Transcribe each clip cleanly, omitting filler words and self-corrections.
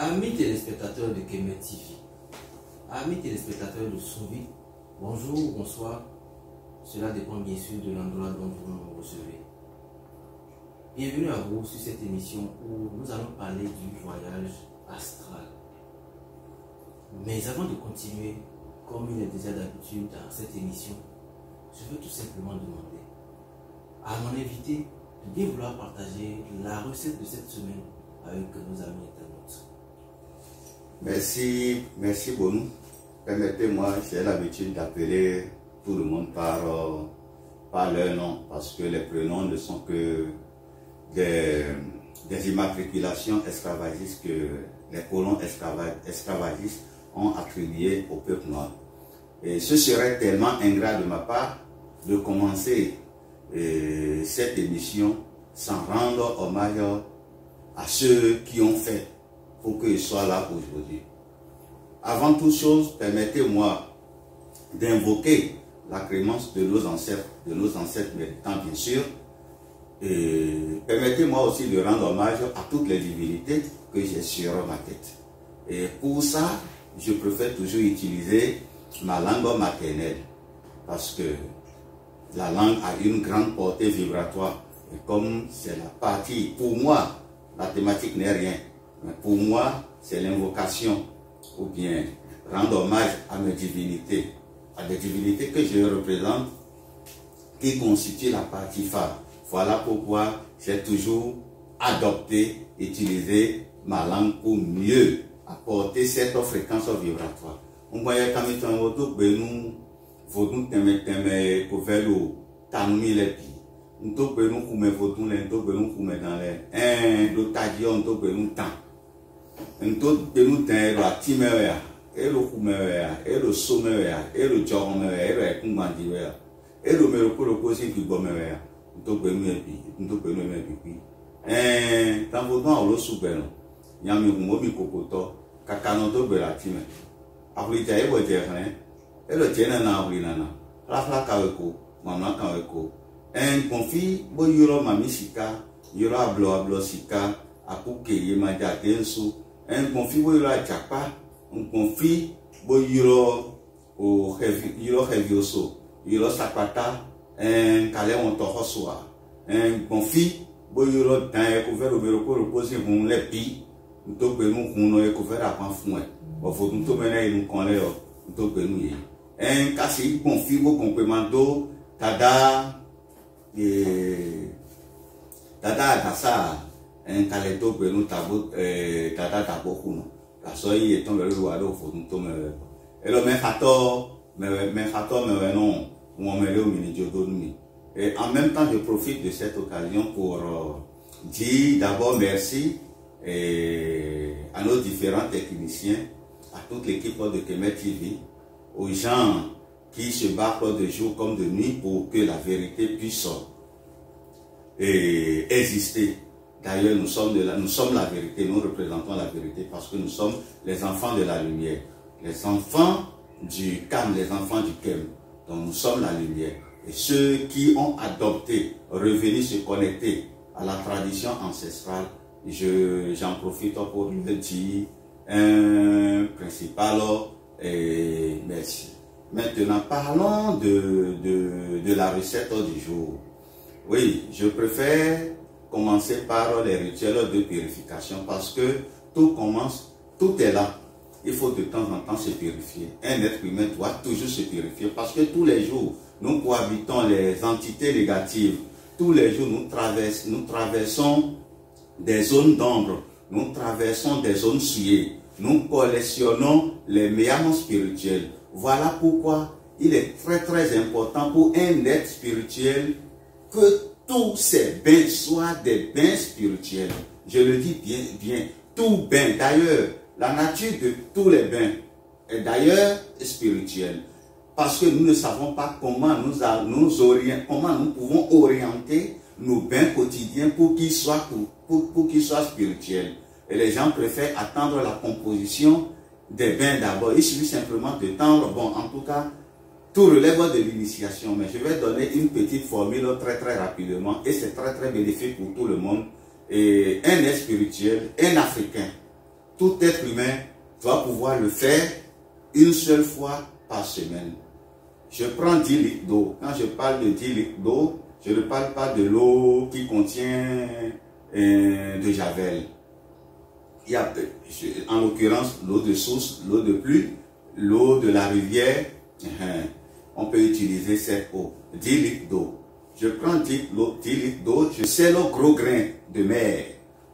Amis téléspectateurs de Kemet TV, amis téléspectateurs de Souvi, bonjour, bonsoir. Cela dépend bien sûr de l'endroit dont vous nous recevez. Bienvenue à vous sur cette émission où nous allons parler du voyage astral. Mais avant de continuer, comme il est déjà d'habitude dans cette émission, je veux tout simplement demander à mon invité de bien vouloir partager la recette de cette semaine avec nos amis internautes. Merci Bonou. Permettez-moi, j'ai l'habitude d'appeler tout le monde par leur nom, parce que les prénoms ne sont que des immatriculations esclavagistes que les colons esclavagistes ont attribuées au peuple noir. Et ce serait tellement ingrat de ma part de commencer cette émission sans rendre hommage à ceux qui ont fait pour qu'ils soient là aujourd'hui. Avant toute chose, permettez-moi d'invoquer la clémence de nos ancêtres méritants bien sûr. Et permettez-moi aussi de rendre hommage à toutes les divinités que j'ai sur ma tête. Et pour ça, je préfère toujours utiliser ma langue maternelle, parce que la langue a une grande portée vibratoire. Et comme c'est la partie, pour moi, la thématique n'est rien, mais pour moi, c'est l'invocation, ou bien rendre hommage à mes divinités, à des divinités que je représente, qui constituent la partie phare. Voilà pourquoi j'ai toujours adopté, utilisé ma langue pour mieux apporter cette fréquence vibratoire. On voyait quand même nous vodun teme kovelo tanumi le pi nto gbenu kume vodun le nto gbenu kume dans le do tadio nto gbenu tan nto gbenu tan lo atime ya elo kume ya elo some ya elo jome ya elo ekungbandi ya elo mero ko si ki gbome ya nto gbenu e pi nto gbenu e pi tan vodun lo sugbenu nyami kumo mi kokoto kakano to gbera time aflita e bo je ran elo jena na winana rafla kaweko mama kaweko en konfi bo yoro mami sika yoro ablo sika akuke ye maja tensu en konfi bo yoro achapa en konfi bo yoro o heavy oso yoro sapata en kale on to hoswa en konfi bo yoro dan e ko vero mero ko reposer hun le pi to gbe nu hun no e ko vera pan fun e o fo tun to mena inu kan le o to gbe nu ye en kasi confirme complemento tada dasa en kaleto pelu tabo tada tabo kuno la soyi eton le lo ado fo to me elo me hato me non on me le mini jodo ni. Et en même temps je profite de cette occasion pour dire d'abord merci à nos différents techniciens, à toute l'équipe de Kemet TV, aux gens qui se battent de jour comme de nuit pour que la vérité puisse exister. D'ailleurs, nous sommes la vérité, nous représentons la vérité parce que nous sommes les enfants de la lumière, les enfants du Kam, les enfants du Kem. Donc nous sommes la lumière. Et ceux qui ont adopté, revenus se connecter à la tradition ancestrale, j'en profite pour le dire un principal merci. Maintenant, parlons de la recette du jour. Oui, je préfère commencer par les rituels de purification parce que tout est là. Il faut de temps en temps se purifier. Un être humain doit toujours se purifier parce que tous les jours, nous cohabitons les entités négatives. Tous les jours, nous traversons des zones d'ombre. Nous traversons des zones souillées. Nous collectionnons les meilleurs spirituels. Voilà pourquoi il est très important pour un être spirituel que tous ces bains soient des bains spirituels. Je le dis bien, tout bain. D'ailleurs, la nature de tous les bains est d'ailleurs spirituelle. Parce que nous ne savons pas comment comment nous pouvons orienter nos bains quotidiens pour qu'ils soient spirituels. Et les gens préfèrent attendre la composition des bains d'abord. Il suffit simplement de tendre. Bon, en tout cas, tout relève de l'initiation. Mais je vais donner une petite formule très rapidement. Et c'est très bénéfique pour tout le monde. Et un être spirituel, un Africain, tout être humain doit pouvoir le faire une seule fois par semaine. Je prends 10 litres d'eau. Quand je parle de 10 litres d'eau, je ne parle pas de l'eau qui contient de javel. Il y a, en l'occurrence, l'eau de source, l'eau de pluie, l'eau de la rivière. On peut utiliser cette eau. 10 litres d'eau. Je prends 10 litres d'eau, je scelle au gros grain de mer.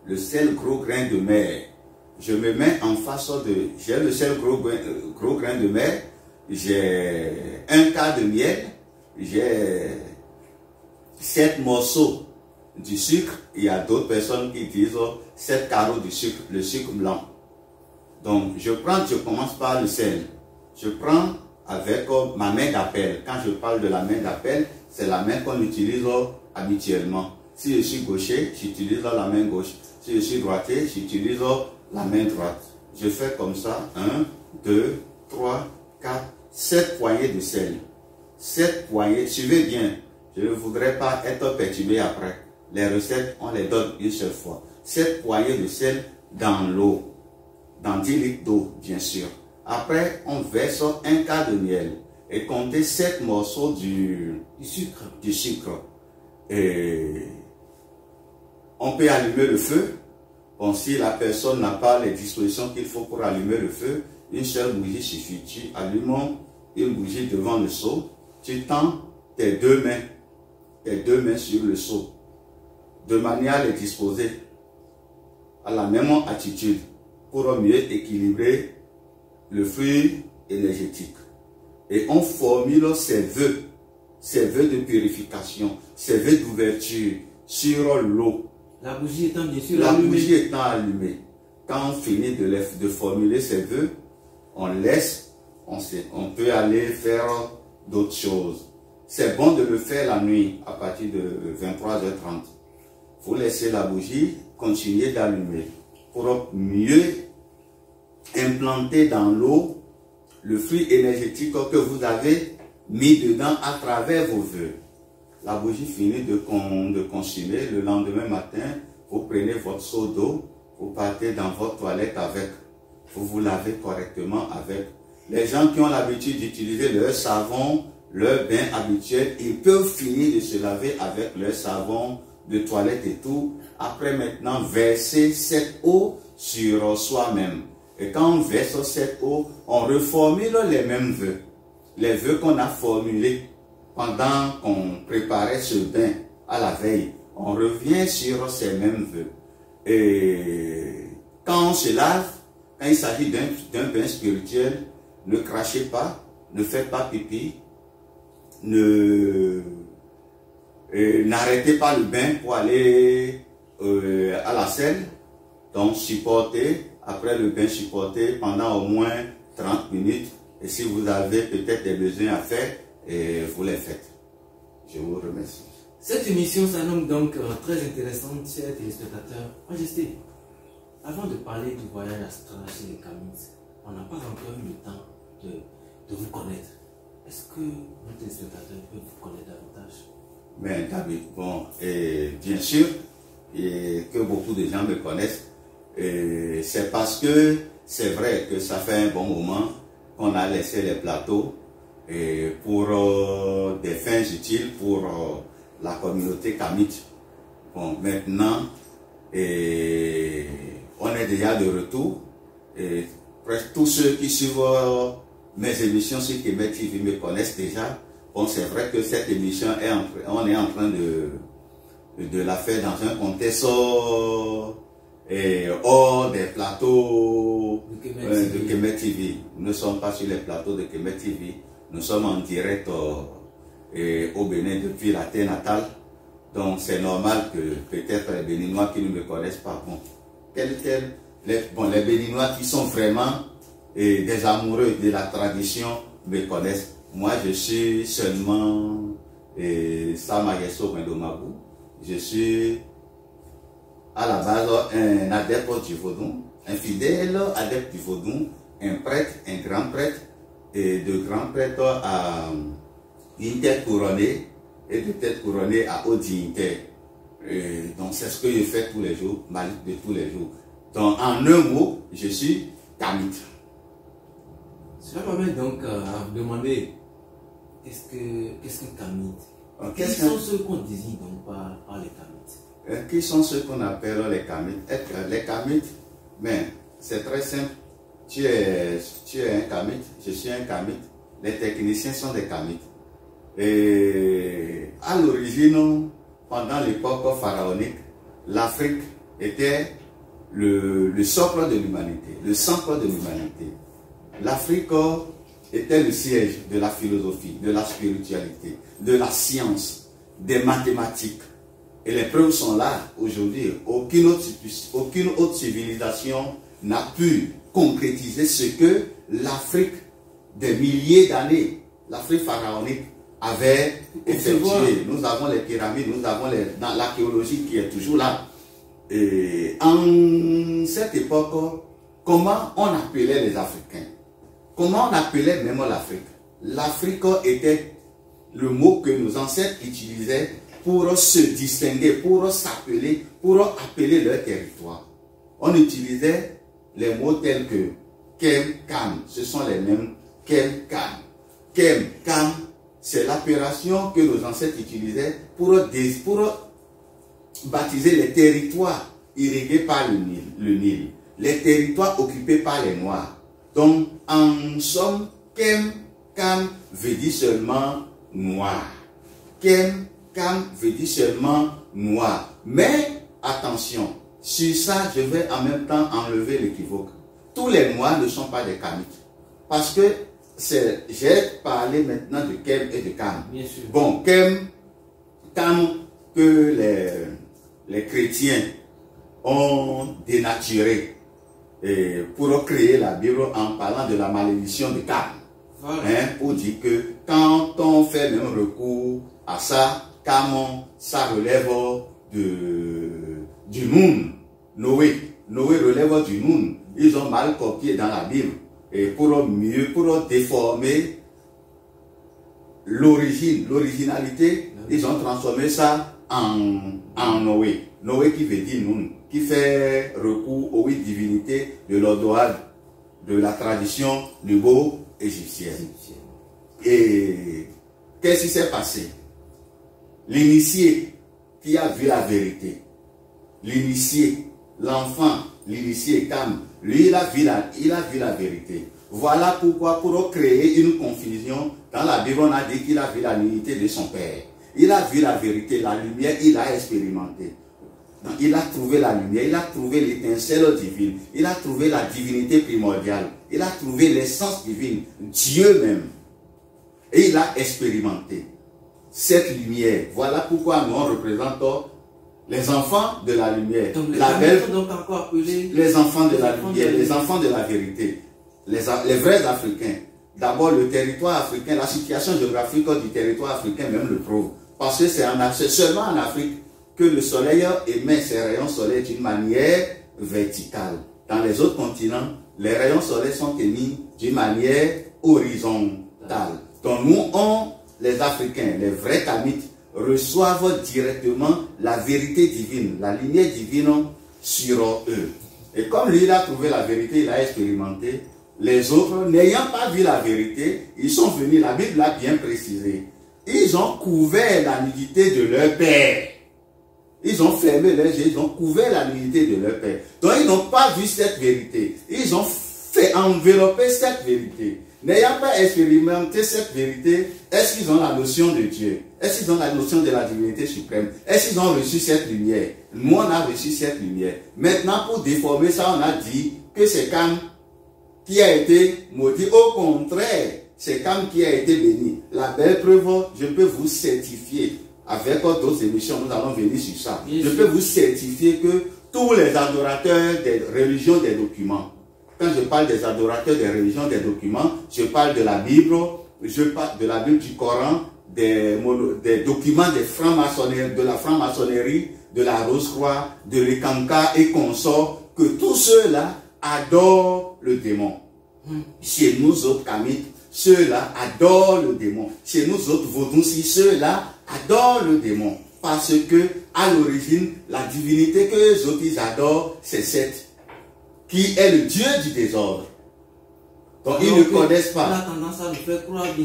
Le sel gros grain de mer. Je me mets en face de... J'ai le sel gros grain de mer. J'ai un quart de miel. J'ai 7 morceaux du sucre. Il y a d'autres personnes qui utilisent 7 carreaux de sucre, le sucre blanc. Donc, je commence par le sel. Je prends avec ma main d'appel. Quand je parle de la main d'appel, c'est la main qu'on utilise habituellement. Si je suis gaucher, j'utilise la main gauche. Si je suis droitier, j'utilise la main droite. Je fais comme ça. 1, 2, 3, 4, 7 poignées de sel. 7 poignées. Suivez bien. Je ne voudrais pas être perturbé après. Les recettes, on les donne une seule fois. 7 poignées de sel dans l'eau. Dans 10 litres d'eau, bien sûr. Après, on verse un quart de miel. Et comptez 7 morceaux du sucre. Et on peut allumer le feu. Bon, si la personne n'a pas les dispositions qu'il faut pour allumer le feu, une seule bougie suffit. Tu allumes une bougie devant le seau. Tu tends tes deux mains sur le seau, de manière à les disposer à la même attitude pour mieux équilibrer le flux énergétique. Et on formule ces vœux de purification, ces vœux d'ouverture sur l'eau. La bougie étant bien sûr allumée. La bougie étant allumée. Quand on finit de formuler ces vœux, on laisse, on peut aller faire d'autres choses. C'est bon de le faire la nuit à partir de 23h30. Vous laissez la bougie continuer d'allumer pour mieux implanter dans l'eau le flux énergétique que vous avez mis dedans à travers vos vœux. La bougie finit de consumer. Le lendemain matin, vous prenez votre seau d'eau, vous partez dans votre toilette avec. Vous vous lavez correctement avec. Les gens qui ont l'habitude d'utiliser leur savon, leur bain habituel, ils peuvent finir de se laver avec leur savon de toilette et tout. Après maintenant, verser cette eau sur soi-même. Et quand on verse cette eau, on reformule les mêmes vœux. Les vœux qu'on a formulés pendant qu'on préparait ce bain à la veille. On revient sur ces mêmes vœux. Et quand on se lave, quand il s'agit d'un bain spirituel, ne crachez pas, ne faites pas pipi, n'arrêtez pas le bain pour aller à la selle. Donc supportez, après le bain supportez pendant au moins 30 minutes. Et si vous avez peut-être des besoins à faire, vous les faites. Je vous remercie. Cette émission s'annonce donc très intéressante, chers téléspectateurs. Majesté, avant de parler du voyage astral chez les Kamites, on n'a pas encore eu le temps de vous connaître. Est-ce que nos téléspectateurs peuvent vous connaître davantage? Ben, David, bon, bien sûr, et que beaucoup de gens me connaissent. C'est parce que c'est vrai que ça fait un bon moment qu'on a laissé les plateaux pour des fins utiles pour la communauté kamite. Bon, maintenant, on est déjà de retour. Et presque tous ceux qui suivent mes émissions sur Kemet TV me connaissent déjà. Bon, c'est vrai que cette émission, on est en train de la faire dans un contexte hors des plateaux de Kemet TV. Nous ne sommes pas sur les plateaux de Kemet TV. Nous sommes en direct au Bénin depuis la terre natale. Donc c'est normal que peut-être les Béninois qui ne me connaissent pas, les Béninois qui sont vraiment des amoureux de la tradition me connaissent. Moi je suis seulement Samayeso Wendomabou. Je suis à la base un adepte du Vaudou, un fidèle adepte du Vaudou, un prêtre, un grand prêtre, et de grand prêtre à une tête couronnée et de tête couronnée à haute dignité. Donc c'est ce que je fais tous les jours, ma lutte de tous les jours. Donc, en un mot, je suis kamite. Cela m'amène donc à vous demander qu'est-ce que kamite? Qui sont ceux qu'on désigne donc par les kamites? Qui sont ceux qu'on appelle les kamites? Les kamites, ben, c'est très simple. Tu es un kamite, je suis un kamite. Les techniciens sont des kamites. Et à l'origine, pendant l'époque pharaonique, l'Afrique était le socle de l'humanité, le centre de l'humanité. L'Afrique était le siège de la philosophie, de la spiritualité, de la science, des mathématiques. Et les preuves sont là aujourd'hui. Aucune autre civilisation n'a pu concrétiser ce que l'Afrique des milliers d'années, l'Afrique pharaonique, avait effectué. Nous avons les pyramides, nous avons dans l'archéologie qui est toujours là. Et en cette époque, comment on appelait les Africains? Comment on appelait même l'Afrique? L'Afrique était le mot que nos ancêtres utilisaient pour se distinguer, pour s'appeler, pour appeler leur territoire. On utilisait les mots tels que Kem, Kam, ce sont les mêmes Kem, Kam. Kem, Kam, c'est l'appellation que nos ancêtres utilisaient pour baptiser les territoires irrigués par le Nil, les territoires occupés par les Noirs. Donc, en somme, Kem, Kam veut dire seulement noir. Kem, Kam veut dire seulement noir. Mais, attention, sur ça, je vais en même temps enlever l'équivoque. Tous les Noirs ne sont pas des Kamites. Parce que j'ai parlé maintenant de Kem et de Kam. Bien sûr. Bon, Kem, Kam, que les chrétiens ont dénaturé pour créer la Bible en parlant de la malédiction de Kam. Voilà. Hein, pour dire que quand on fait même recours à ça, Kam, ça relève du Noun. Noé relève du Noun. Ils ont mal copié dans la Bible. Et pour déformer l'originalité, ils ont transformé ça en Noé. Noé qui veut dire Noun, qui fait recours aux 8 divinités de l'Odoad, de la tradition nubo-égyptienne. Et qu'est-ce qui s'est passé? L'initié qui a vu la vérité, l'initié, l'enfant, l'initié Kam, lui, il a vu la vérité. Voilà pourquoi, pour créer une confusion, dans la Bible, on a dit qu'il a vu la l'unité de son Père. Il a vu la vérité, la lumière, il a expérimenté. Donc, il a trouvé la lumière, il a trouvé l'étincelle divine, il a trouvé la divinité primordiale, il a trouvé l'essence divine, Dieu même. Et il a expérimenté cette lumière. Voilà pourquoi nous, on représente les enfants de la lumière. Donc, donc encore appelés les enfants de la lumière, les enfants de la vérité, les vrais Africains. D'abord, le territoire africain, la situation géographique du territoire africain même le prouve. Parce que c'est seulement en Afrique que le soleil émet ses rayons solaires d'une manière verticale. Dans les autres continents, les rayons solaires sont émis d'une manière horizontale. Donc nous, les Africains, les vrais Kamites, reçoivent directement la vérité divine, la lumière divine sur eux. Et comme lui, il a trouvé la vérité, il a expérimenté, les autres, n'ayant pas vu la vérité, ils sont venus, la Bible l'a bien précisé, ils ont couvert la nudité de leur père. Ils ont fermé leurs yeux, ils ont couvert la nudité de leur père. Donc ils n'ont pas vu cette vérité. Ils ont fait envelopper cette vérité. N'ayant pas expérimenté cette vérité, est-ce qu'ils ont la notion de Dieu? Est-ce qu'ils ont la notion de la divinité suprême? Est-ce qu'ils ont reçu cette lumière? Nous, on a reçu cette lumière. Maintenant, pour déformer ça, on a dit que c'est Kam qui a été maudit. Au contraire, c'est Kam qui a été béni. La belle preuve, je peux vous certifier, avec d'autres émissions, nous allons venir sur ça. Je peux vous certifier que tous les adorateurs des religions des documents, quand je parle des adorateurs des religions des documents, je parle de la Bible, je parle de la Bible du Coran, des documents des francs-maçonneries, de la franc-maçonnerie, de la Rose-Croix, de l'Ekanka et consorts, que tous ceux-là adorent le démon. Chez nous autres Kamites, ceux-là adorent le démon. Chez nous autres Vaudouci, ceux-là adorent le démon. Parce que, à l'origine, la divinité que les autres ils adorent, c'est Seth. qui est le Dieu du désordre. Donc ils ne connaissent pas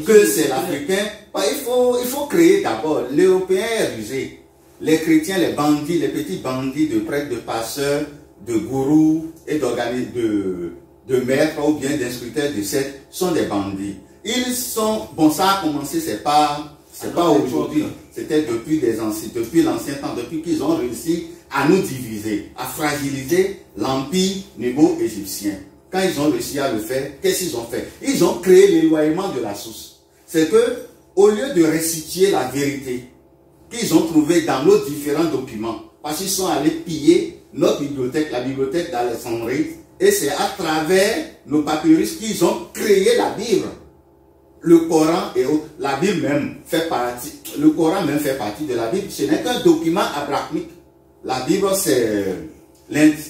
que c'est l'Africain. Il faut créer d'abord. L'Européen est rusé. Les chrétiens, les bandits, les petits bandits de prêtres, de pasteurs, de gourous et de maîtres ou bien d'instructeurs de sectes sont des bandits. Ils sont, bon, ça a commencé, c'est pas aujourd'hui, c'était depuis l'ancien temps, depuis qu'ils ont réussi à nous diviser, à fragiliser l'empire nébo-égyptien. Quand ils ont réussi à le faire, qu'est-ce qu'ils ont fait? Ils ont créé l'éloignement de la source. C'est que, au lieu de restituer la vérité qu'ils ont trouvée dans nos différents documents, parce qu'ils sont allés piller notre bibliothèque, la bibliothèque d'Alexandrie, et c'est à travers nos papyrus qu'ils ont créé la Bible. Le Coran et autres, la Bible même fait partie, le Coran même fait partie de la Bible. Ce n'est qu'un document abrahamique. La Bible, c'est,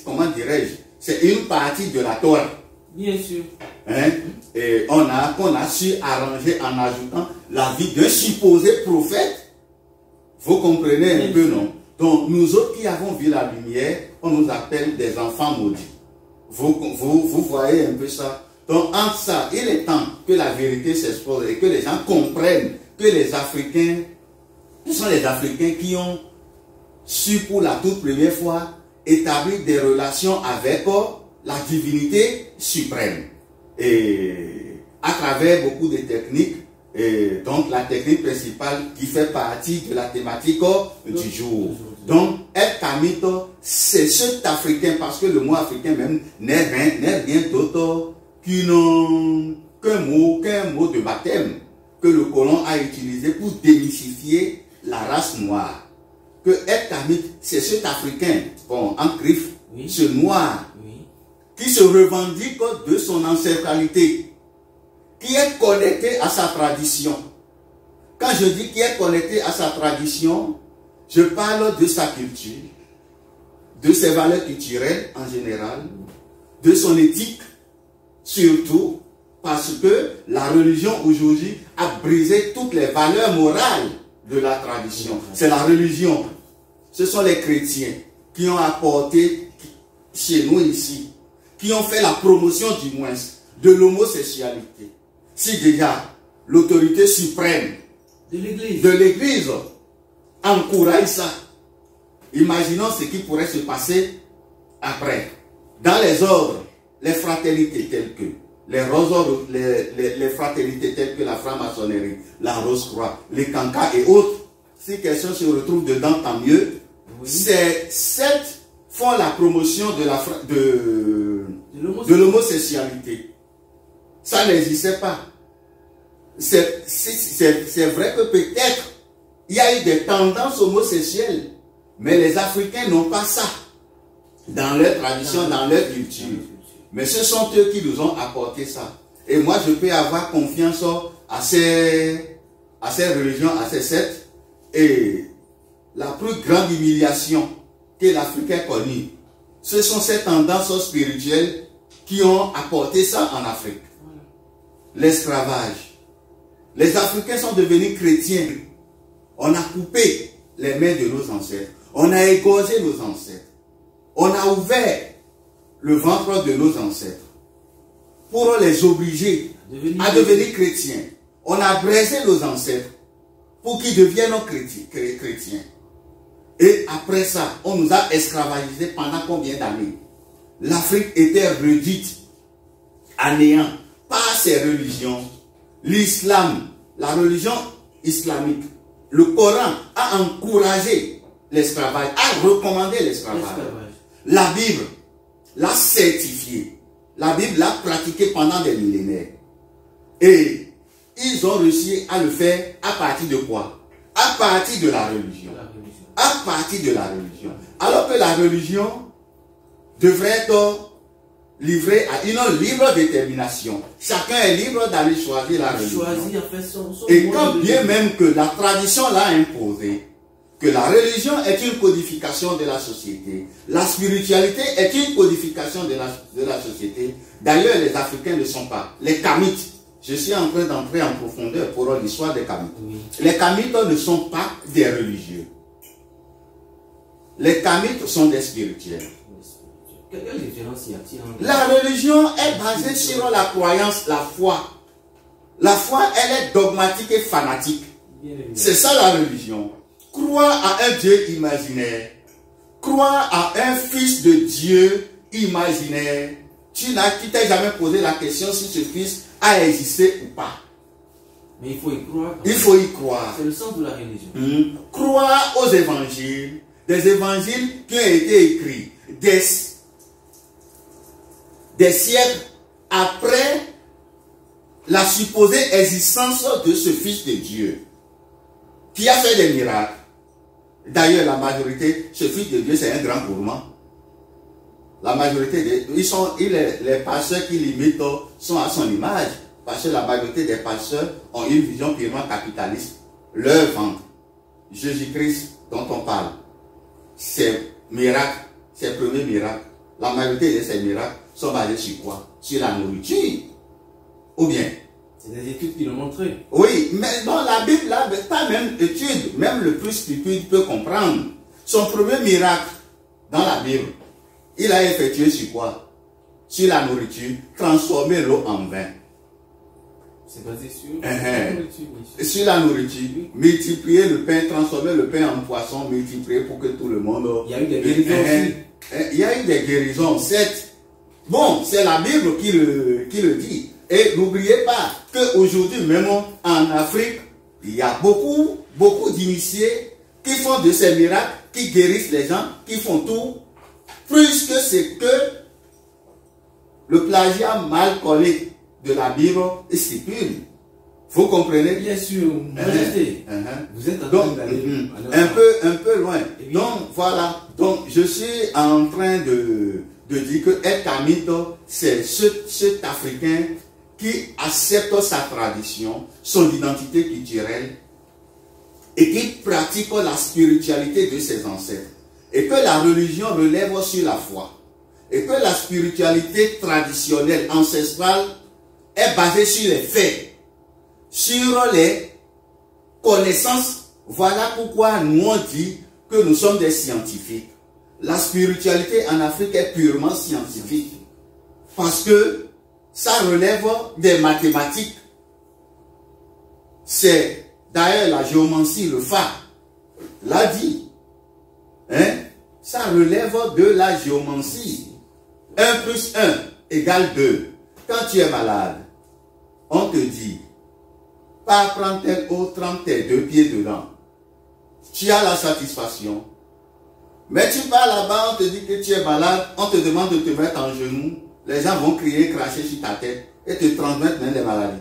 comment dirais-je, c'est une partie de la Torah. Bien sûr. Hein? Et qu'on a su arranger en ajoutant la vie d'un supposé prophète. Vous comprenez un peu, non? Donc, nous autres qui avons vu la lumière, on nous appelle des enfants maudits. Vous voyez un peu ça? Donc, entre ça, il est temps que la vérité s'expose et que les gens comprennent que les Africains, ce sont les Africains qui ont su pour la toute première fois établir des relations avec la divinité suprême. Et à travers beaucoup de techniques, et donc la technique principale qui fait partie de la thématique du jour. Donc, El Kamito, c'est cet Africain, parce que le mot africain même n'est rien d'autre qu'un mot de baptême que le colon a utilisé pour démystifier la race noire. Que El Kamito, c'est cet Africain, bon, en griffe, oui, ce noir, oui, qui se revendique de son ancestralité, qui est connecté à sa tradition. Quand je dis qui est connecté à sa tradition, je parle de sa culture, de ses valeurs culturelles en général, de son éthique, surtout parce que la religion aujourd'hui a brisé toutes les valeurs morales de la tradition. C'est la religion. Ce sont les chrétiens qui ont apporté chez nous ici, qui ont fait la promotion du moins de l'homosexualité. Si déjà l'autorité suprême de l'Église encourage ça, imaginons ce qui pourrait se passer après. Dans les ordres, les fraternités telles que les fraternités telles que la franc-maçonnerie, la Rose-Croix, les Cancas et autres, si quelqu'un se retrouve dedans, tant mieux. Oui. Ces sept font la promotion de l'homosexualité. Ça n'existait pas. C'est vrai que peut-être il y a eu des tendances homosexuelles, mais les Africains n'ont pas ça dans leur tradition, dans leur culture. Mais ce sont eux qui nous ont apporté ça. Et moi, je peux avoir confiance à ces religions, à ces sectes. Et la plus grande humiliation que l'Africain connue, ce sont ces tendances spirituelles qui ont apporté ça en Afrique. L'esclavage. Les Africains sont devenus chrétiens. On a coupé les mains de nos ancêtres. On a égorgé nos ancêtres. On a ouvert le ventre de nos ancêtres pour les obliger à devenir chrétiens. On a brisé nos ancêtres pour qu'ils deviennent chrétiens. Et après ça, on nous a esclavagisés pendant combien d'années? L'Afrique était réduite à néant par ces religions. L'islam, la religion islamique, le Coran a encouragé l'esclavage, a recommandé l'esclavage. La Bible l'a certifié. La Bible l'a pratiqué pendant des millénaires. Et ils ont réussi à le faire à partir de quoi? À partir de la religion. À partir de la religion. Alors que la religion devrait être livrée à une libre détermination. Chacun est libre d'aller choisir la religion. Et quand bien même que la tradition l'a imposé, que la religion est une codification de la société, la spiritualité est une codification de la société. D'ailleurs, les Africains ne sont pas. Les Kamites, je suis en train d'entrer en profondeur pour l'histoire des Kamites. Oui. Les Kamites ne sont pas des religieux. Les Kamites sont des spirituels. Quelle différence y a-t-il entre... La religion est basée sur la croyance, la foi. La foi, elle est dogmatique et fanatique. C'est ça la religion. Croire à un Dieu imaginaire. Croire à un fils de Dieu imaginaire. Tu t'es jamais posé la question si ce fils a existé ou pas. Mais il faut y croire. Il faut y croire. C'est le sens de la religion. Croire aux évangiles. Des évangiles qui ont été écrits des siècles après la supposée existence de ce fils de Dieu qui a fait des miracles. D'ailleurs, la majorité, ce fils de Dieu, c'est un grand gourmand. La majorité, les pasteurs qui l'imitent sont à son image. Parce que la majorité des pasteurs ont une vision purement capitaliste. Leur vente, Jésus-Christ dont on parle, ses miracles, ses premiers miracles, la majorité de ces miracles sont basés sur quoi? Sur la nourriture. Ou bien? C'est des études qui l'ont montré. Oui, mais dans la Bible, là, pas même étude, même le plus stupide peut comprendre. Son premier miracle dans la Bible, il a effectué sur quoi? Sur la nourriture, transformer l'eau en vin. C'est basé sur la nourriture. Sur la nourriture, multiplier le pain, transformer le pain en poisson, multiplier pour que tout le monde... Il y a eu des guérisons aussi. Il y a eu des guérisons, certes. Bon, c'est la Bible qui le dit. Et n'oubliez pas qu'aujourd'hui, même en Afrique, il y a beaucoup d'initiés qui font de ces miracles, qui guérissent les gens, qui font tout, puisque c'est que le plagiat mal collé de la Bible stipule. Vous comprenez? Bien sûr, Majesté. Vous êtes en train d'aller un peu loin. Donc voilà. Donc je suis en train de dire que El Kamito, c'est cet Africain qui accepte sa tradition, son identité culturelle et qui pratique la spiritualité de ses ancêtres. Et que la religion relève sur la foi. Et que la spiritualité traditionnelle, ancestrale, est basée sur les faits, sur les connaissances. Voilà pourquoi nous on dit que nous sommes des scientifiques. La spiritualité en Afrique est purement scientifique. Parce que ça relève des mathématiques. C'est d'ailleurs la géomancie, le Fa l'a dit. Hein? Ça relève de la géomancie. 1 plus 1 égale 2. Quand tu es malade, on te dit, pas prendre tel eau, trempe tes 2 pieds dedans. Tu as la satisfaction. Mais tu pars là-bas, on te dit que tu es malade, on te demande de te mettre en genoux. Les gens vont crier, cracher sur ta tête et te transmettre même les maladies.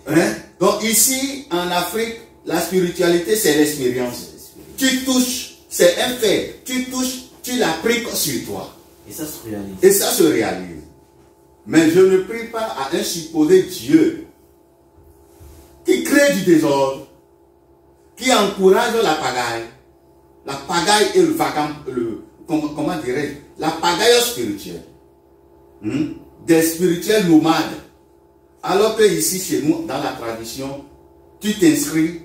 Hein? Donc ici, en Afrique, la spiritualité, c'est l'expérience. Tu touches, c'est un fait. Tu touches, tu l'appliques sur toi. Et ça se réalise. Et ça se réalise. Mais je ne prie pas à un supposé Dieu qui crée du désordre, qui encourage la pagaille et le vagant, comment dirais-je, la pagaille spirituelle. Des spirituels nomades. Alors que ici, chez nous, dans la tradition, tu t'inscris,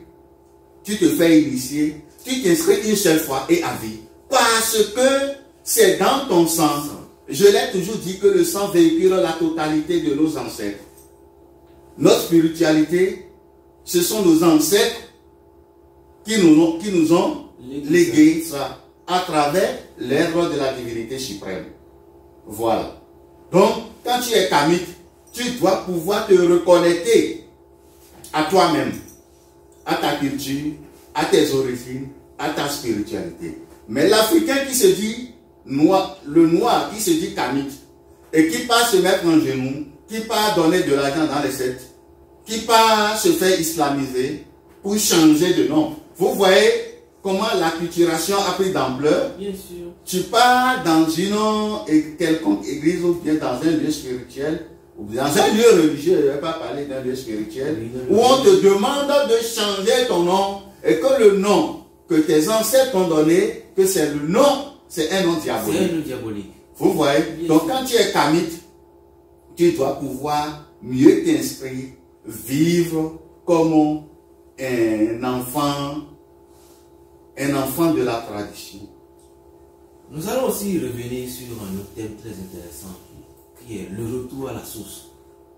tu te fais initier, tu t'inscris une seule fois et à vie. Parce que c'est dans ton sang. Je l'ai toujours dit que le sang véhicule la totalité de nos ancêtres. Notre spiritualité, ce sont nos ancêtres qui nous ont légué ça à travers l'œuvre de la divinité suprême. Voilà. Donc, quand tu es kamite, tu dois pouvoir te reconnecter à toi-même, à ta culture, à tes origines, à ta spiritualité. Mais l'Africain qui se dit noir, le noir qui se dit kamite, et qui part se mettre en genoux, qui part donner de l'argent dans les sectes, qui part se faire islamiser pour changer de nom. Vous voyez comment l'acculturation a pris d'ampleur? Bien sûr. Tu pars dans une quelconque église ou bien dans un lieu spirituel, ou dans un lieu religieux, je ne vais pas parler d'un lieu spirituel, où on te demande de changer ton nom, et que le nom que tes ancêtres t'ont donné, que c'est le nom, c'est un nom diabolique. C'est un nom diabolique. Vous voyez? Donc quand tu es kamite, tu dois pouvoir mieux t'instruire, vivre comme un enfant de la tradition. Nous allons aussi revenir sur un autre thème très intéressant qui est le retour à la source.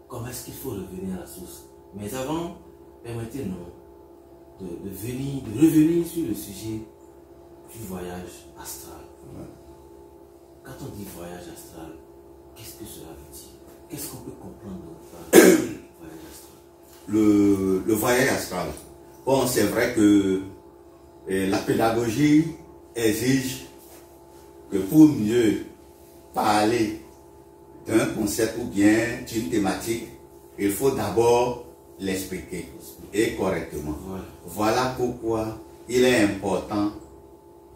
Comment est-ce qu'il faut revenir à la source? Mais avant, permettez-nous de revenir sur le sujet du voyage astral. Ouais. Quand on dit voyage astral, qu'est-ce que cela veut dire? Qu'est-ce qu'on peut comprendre dans le voyage astral? Le voyage astral. Bon, c'est vrai que la pédagogie exige que pour mieux parler d'un concept ou bien d'une thématique, il faut d'abord l'expliquer et correctement. Voilà pourquoi il est important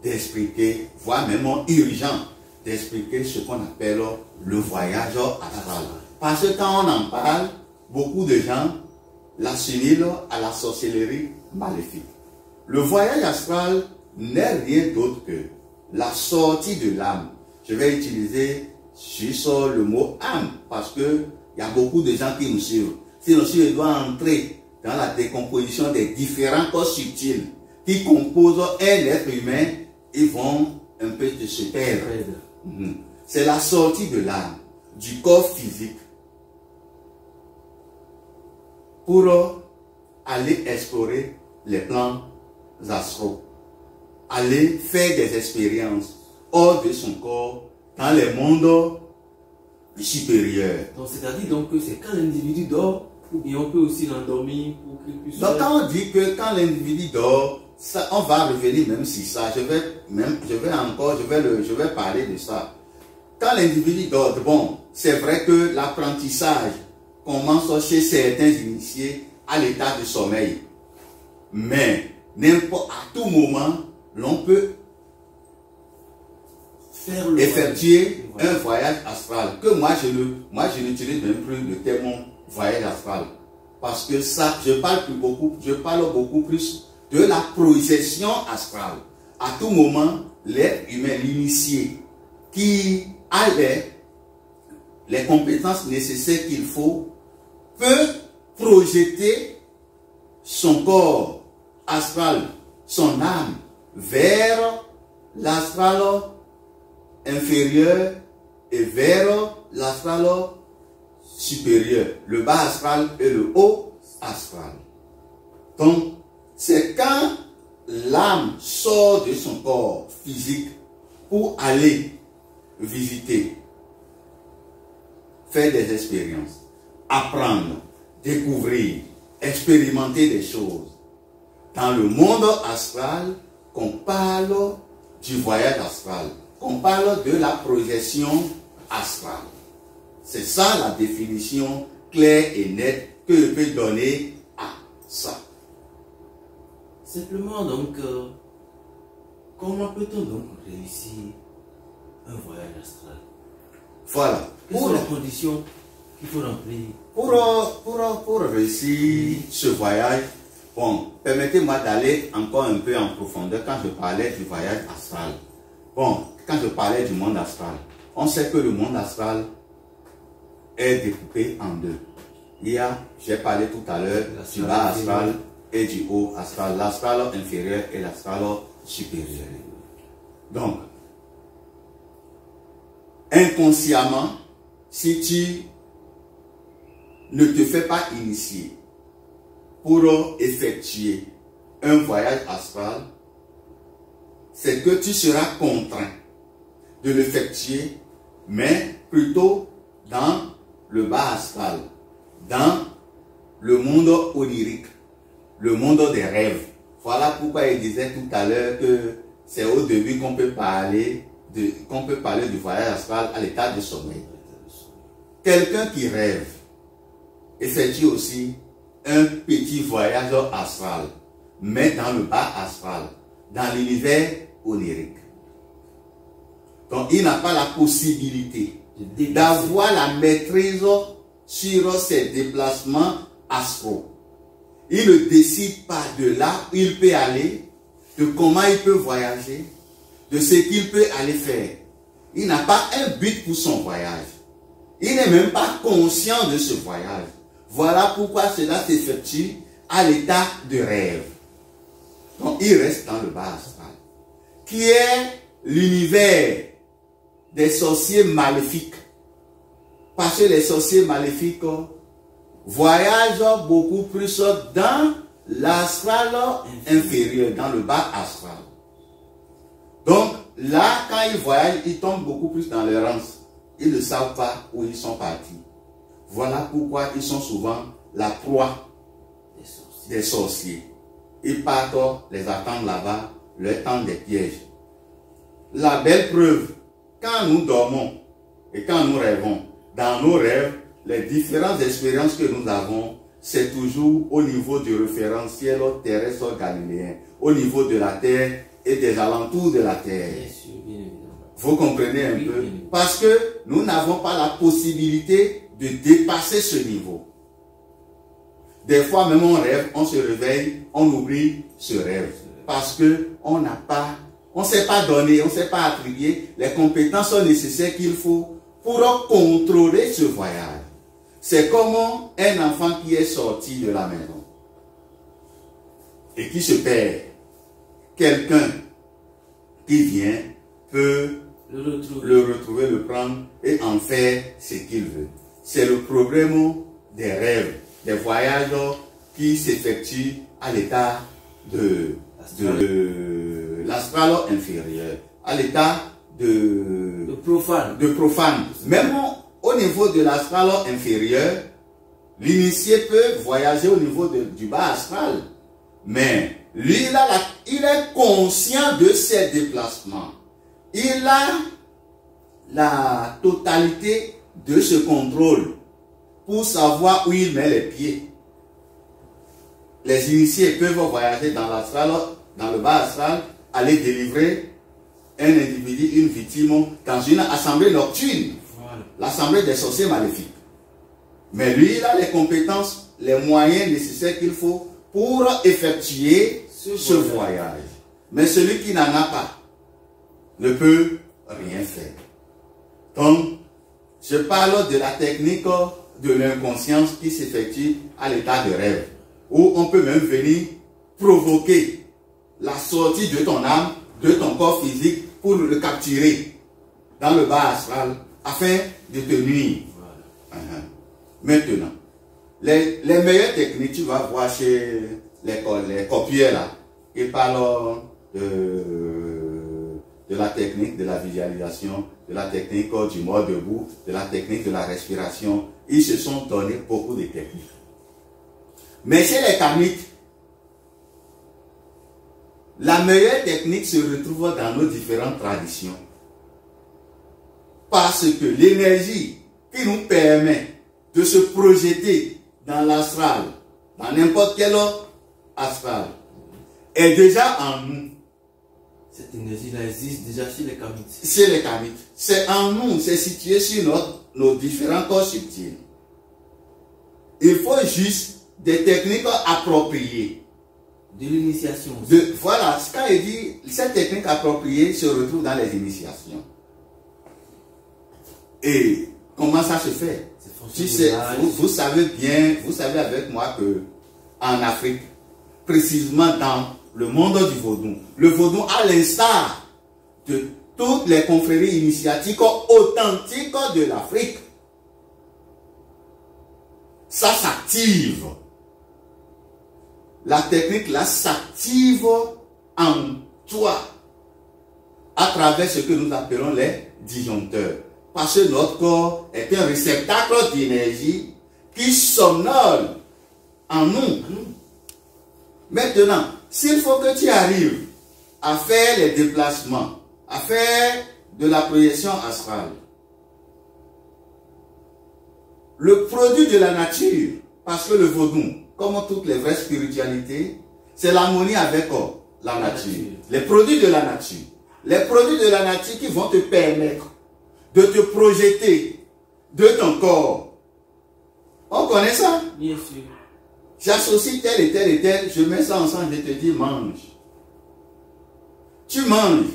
d'expliquer, voire même urgent, d'expliquer ce qu'on appelle le voyage astral. Parce que quand on en parle, beaucoup de gens l'assimilent à la sorcellerie maléfique. Le voyage astral n'est rien d'autre que la sortie de l'âme. Je vais utiliser juste le mot âme parce que il y a beaucoup de gens qui nous suivent. Si nous doit entrer dans la décomposition des différents corps subtils qui composent un être humain, ils vont un peu se perdre. C'est la sortie de l'âme, du corps physique, pour aller explorer les plans astraux, aller faire des expériences hors de son corps dans les mondes supérieurs. Donc c'est-à-dire donc que c'est quand l'individu dort, ou bien on peut aussi l'endormir pour qu'il puisse... Donc quand on dit que quand l'individu dort, ça, on va revenir même sur ça. Je vais parler de ça. Quand l'individu dort, bon, c'est vrai que l'apprentissage commence chez certains initiés à l'état de sommeil. Mais à tout moment, l'on peut effectuer un voyage astral. Que moi je n'utilise même plus le terme voyage astral. Parce que ça, je parle beaucoup plus de la projection astrale. À tout moment, l'être humain, l'initié, qui a les compétences nécessaires qu'il faut, peut projeter son corps astral, son âme, vers l'astral inférieur et vers l'astral supérieur, le bas astral et le haut astral. Donc, c'est quand l'âme sort de son corps physique pour aller visiter, faire des expériences, apprendre, découvrir, expérimenter des choses. Dans le monde astral, qu'on parle du voyage astral, qu'on parle de la projection astrale. C'est ça la définition claire et nette que je peux donner à ça. Simplement donc, comment peut-on donc réussir un voyage astral? Voilà. Quelles sont les conditions qu'il faut remplir? Pour réussir ce voyage, bon, permettez-moi d'aller encore un peu en profondeur quand je parlais du voyage astral. Bon, quand je parlais du monde astral, on sait que le monde astral est découpé en deux. J'ai parlé tout à l'heure du bas astral et du haut astral, l'astral inférieur et l'astral supérieur. Donc, inconsciemment, si tu ne te fais pas initier pour effectuer un voyage astral, c'est que tu seras contraint de l'effectuer, mais plutôt dans le bas astral, dans le monde onirique, le monde des rêves. Voilà pourquoi il disait tout à l'heure que c'est au début qu'on peut parler du voyage astral à l'état de sommeil. Quelqu'un qui rêve effectue aussi un petit voyage astral, mais dans le bas astral, dans l'univers onirique. Donc il n'a pas la possibilité d'avoir la maîtrise sur ses déplacements astraux. Il ne décide pas de là où il peut aller, de comment il peut voyager, de ce qu'il peut aller faire. Il n'a pas un but pour son voyage. Il n'est même pas conscient de ce voyage. Voilà pourquoi cela s'effectue à l'état de rêve. Donc il reste dans le bas astral, qui est l'univers des sorciers maléfiques. Parce que les sorciers maléfiques voyagent beaucoup plus dans l'astral inférieur, dans le bas astral. Donc là, quand ils voyagent, ils tombent beaucoup plus dans l'errance. Ils ne savent pas où ils sont partis. Voilà pourquoi ils sont souvent la proie des sorciers. Ils partent les attendre là-bas, leur tendent des pièges. La belle preuve, quand nous dormons et quand nous rêvons, dans nos rêves, les différentes expériences que nous avons, c'est toujours au niveau du référentiel terrestre galiléen, au niveau de la terre et des alentours de la terre. Bien sûr, bien évidemment. Vous comprenez un peu? Parce que nous n'avons pas la possibilité de dépasser ce niveau. Des fois, même on rêve, on se réveille, on oublie ce rêve. Parce que on n'a pas, on ne s'est pas donné, on ne s'est pas attribué les compétences nécessaires qu'il faut pour contrôler ce voyage. C'est comme un enfant qui est sorti de la maison et qui se perd. Quelqu'un qui vient peut le retrouver, le prendre et en faire ce qu'il veut. C'est le problème des rêves, des voyages qui s'effectuent à l'état de l'astral inférieur, à l'état de profane. Même au niveau de l'astral inférieur, l'initié peut voyager au niveau du bas astral, mais lui, il est conscient de ses déplacements. Il a la totalité de ce contrôle pour savoir où il met les pieds. Les initiés peuvent voyager dans l'astral, dans le bas astral, aller délivrer un individu, une victime, dans une assemblée nocturne, voilà, l'assemblée des sorciers maléfiques. Mais lui, il a les compétences, les moyens nécessaires qu'il faut pour effectuer ce voyage. Mais celui qui n'en a pas ne peut rien faire. Donc, je parle de la technique de l'inconscience qui s'effectue à l'état de rêve, où on peut même venir provoquer la sortie de ton âme, de ton corps physique, pour le capturer dans le bas astral, afin de te nuire. Voilà. Maintenant, les meilleures techniques, tu vas voir chez les copieurs là, ils parlent de la technique de la visualisation, de la technique du mort debout, de la technique de la respiration. Ils se sont donné beaucoup de techniques. Mais chez les kamites, la meilleure technique se retrouve dans nos différentes traditions. Parce que l'énergie qui nous permet de se projeter dans l'astral, dans n'importe quel autre astral, est déjà en nous. Cette énergie-là existe déjà chez les kamites. Chez les kamites. C'est en nous, c'est situé sur nos différents corps subtils. Il faut juste des techniques appropriées. De l'initiation. Voilà, quand il dit, cette technique appropriée se retrouve dans les initiations. Et comment ça se fait? Tu sais, vous savez bien, vous savez avec moi que en Afrique, précisément dans le monde du vaudou, le vaudou, à l'instar de toutes les confréries initiatiques authentiques de l'Afrique, ça s'active. La technique là s'active en toi à travers ce que nous appelons les disjoncteurs. Parce que notre corps est un réceptacle d'énergie qui somnole en nous. Maintenant, s'il faut que tu arrives à faire les déplacements, à faire de la projection astrale, le produit de la nature, parce que le vaudou, comme toutes les vraies spiritualités, c'est l'harmonie avec la nature. Les produits de la nature. Les produits de la nature qui vont te permettre de te projeter de ton corps. On connaît ça? Bien sûr. J'associe tel et tel et tel, je mets ça ensemble, je te dis mange. Tu manges.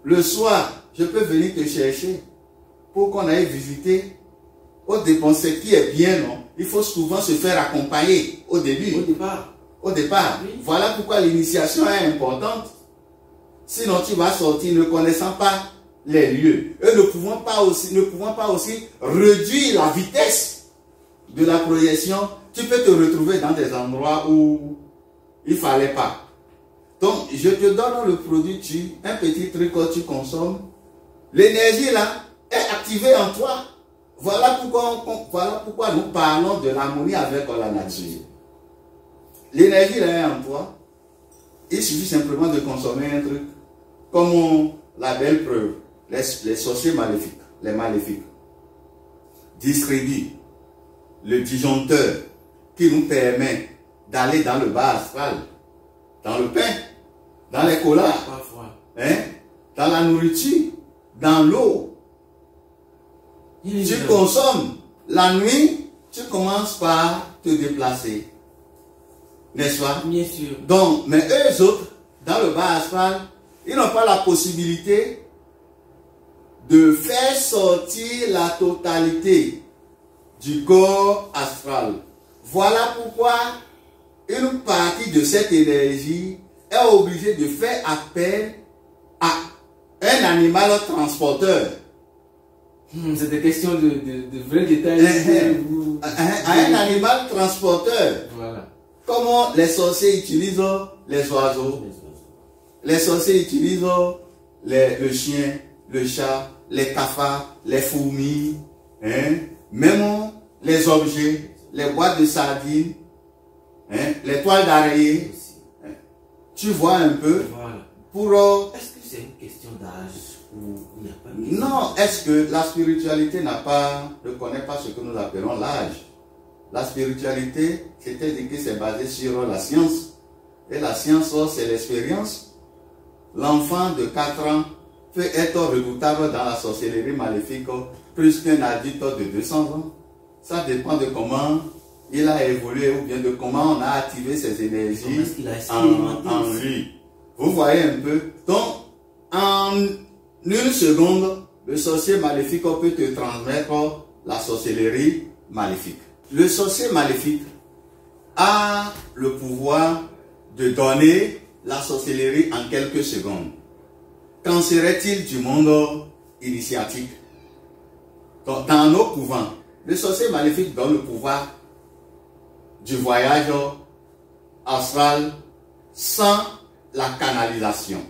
Le soir, je peux venir te chercher pour qu'on aille visiter. Au dépend, ce qui est bien, non? Il faut souvent se faire accompagner au début. Au départ. Au départ. Oui. Voilà pourquoi l'initiation est importante. Sinon, tu vas sortir ne connaissant pas les lieux. Et ne pouvant pas aussi réduire la vitesse de la projection, tu peux te retrouver dans des endroits où il ne fallait pas. Donc, je te donne le produit, un petit truc que tu consommes. L'énergie là est activée en toi. Voilà pourquoi nous parlons de l'harmonie avec la nature. L'énergie là est en toi. Il suffit simplement de consommer un truc. Comme la belle preuve, les sorciers maléfiques, les maléfiques, distribuent le disjoncteur qui nous permet d'aller dans le bas astral, dans le pain, dans les colas, hein, dans la nourriture, dans l'eau. Tu consommes la nuit, tu commences par te déplacer. N'est-ce pas? Bien sûr. Donc, mais eux autres, dans le bas astral, ils n'ont pas la possibilité de faire sortir la totalité du corps astral. Voilà pourquoi une partie de cette énergie est obligée de faire appel à un animal transporteur. C'est des questions de vrais détails. À un animal transporteur. Voilà. Comment les sorciers utilisent les oiseaux? Les sorciers utilisent le chien, le chat, les cafards, les fourmis, hein? Même les objets, les boîtes de sardines, hein? Les toiles d'araignée. Hein? Tu vois un peu. Voilà. Pour est-ce que c'est une question d'âge ou il n'y a pas de... Non, est-ce que la spiritualité ne connaît pas ce que nous appelons l'âge? La spiritualité, c'est-à-dire que c'est basé sur la science. Et la science, c'est l'expérience. L'enfant de 4 ans peut être redoutable dans la sorcellerie maléfique plus qu'un adulte de 200 ans. Ça dépend de comment il a évolué ou bien de comment on a activé ses énergies en lui. Vous voyez un peu. Donc, en une seconde, le sorcier maléfique peut te transmettre la sorcellerie maléfique. Le sorcier maléfique a le pouvoir de donner la sorcellerie en quelques secondes. Qu'en serait-il du monde initiatique? Donc, dans nos couvents, le sorcier maléfique donne le pouvoir du voyage astral sans la canalisation,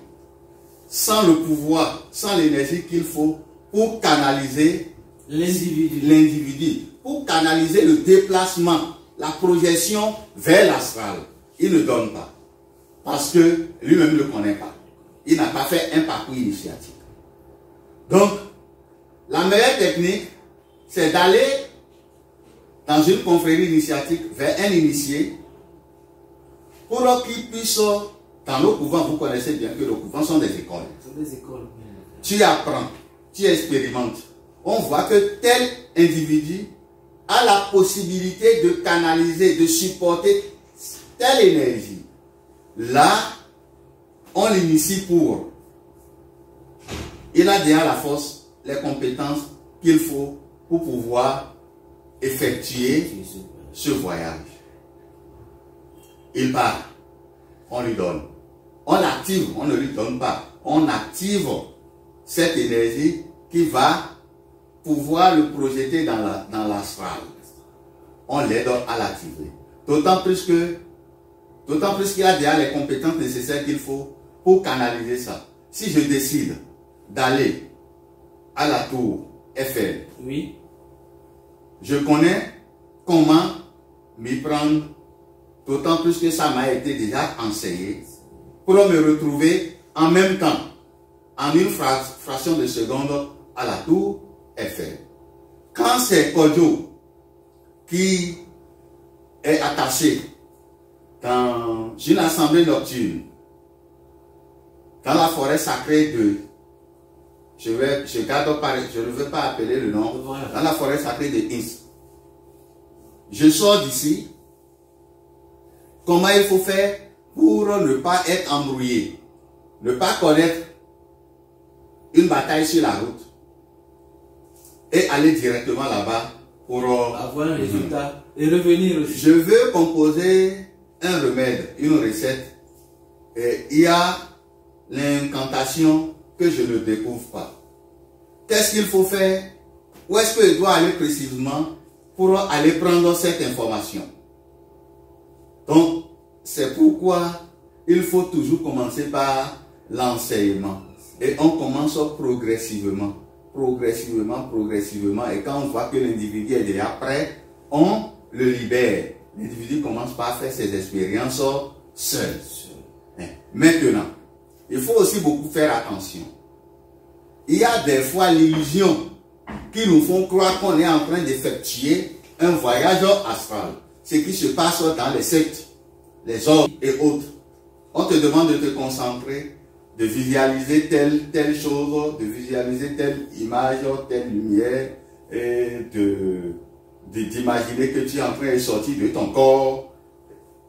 sans le pouvoir, sans l'énergie qu'il faut pour canaliser l'individu, pour canaliser le déplacement, la projection vers l'astral. Il ne donne pas. Parce que lui-même ne le connaît pas. Il n'a pas fait un parcours initiatique. Donc, la meilleure technique, c'est d'aller dans une confrérie initiatique vers un initié pour qu'il puisse, dans nos couvents, vous connaissez bien que nos couvents sont des écoles. Ce sont des écoles. Tu apprends, tu expérimentes. On voit que tel individu a la possibilité de canaliser, de supporter telle énergie. Là, on l'initie pour. Il a déjà la force, les compétences qu'il faut pour pouvoir effectuer ce voyage. Il part, on lui donne. On l'active, on ne lui donne pas. On active cette énergie qui va pouvoir le projeter dans l'astral. On l'aide à l'activer. D'autant plus qu'il a déjà les compétences nécessaires qu'il faut pour canaliser ça. Si je décide d'aller à la tour Eiffel, oui, je connais comment m'y prendre, d'autant plus que ça m'a été déjà enseigné, pour me retrouver en même temps, en une fraction de seconde, à la tour Eiffel. Quand c'est Kodjo qui est attaché dans une assemblée nocturne, dans la forêt sacrée de, je ne veux pas appeler le nom, dans la forêt sacrée de Ins. Je sors d'ici. Comment il faut faire pour ne pas être embrouillé, ne pas connaître une bataille sur la route et aller directement là-bas pour avoir un résultat et revenir aussi. Je veux composer un remède, une recette. Et il y a l'incantation que je ne découvre pas. Qu'est-ce qu'il faut faire? Où est-ce que je dois aller précisément pour aller prendre cette information? Donc, c'est pourquoi il faut toujours commencer par l'enseignement. Et on commence progressivement. Et quand on voit que l'individu est déjà prêt, on le libère. L'individu commence par faire ses expériences seul. Maintenant, il faut aussi beaucoup faire attention. Il y a des fois l'illusion qui nous font croire qu'on est en train d'effectuer un voyage astral. Ce qui se passe dans les sectes, les ordres et autres. On te demande de te concentrer, de visualiser telle chose, de visualiser telle image, telle lumière, et d'imaginer que tu es en train de sortir de ton corps.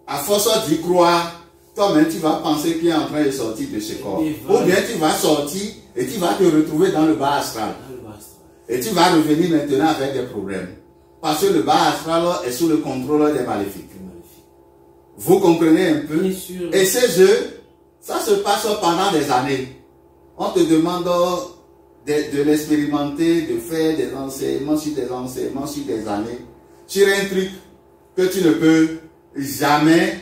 À force d'y croire, toi-même tu vas penser qu'il est en train de sortir de ce corps. Ou bien tu vas sortir et tu vas te retrouver dans le bas astral. Et tu vas revenir maintenant avec des problèmes. Parce que le bas astral est sous le contrôle des maléfiques. Vous comprenez un peu? Bien sûr. Et ces jeux, ça se passe pendant des années. On te demande de l'expérimenter, de faire des enseignements sur des enseignements sur des années, sur un truc que tu ne peux jamais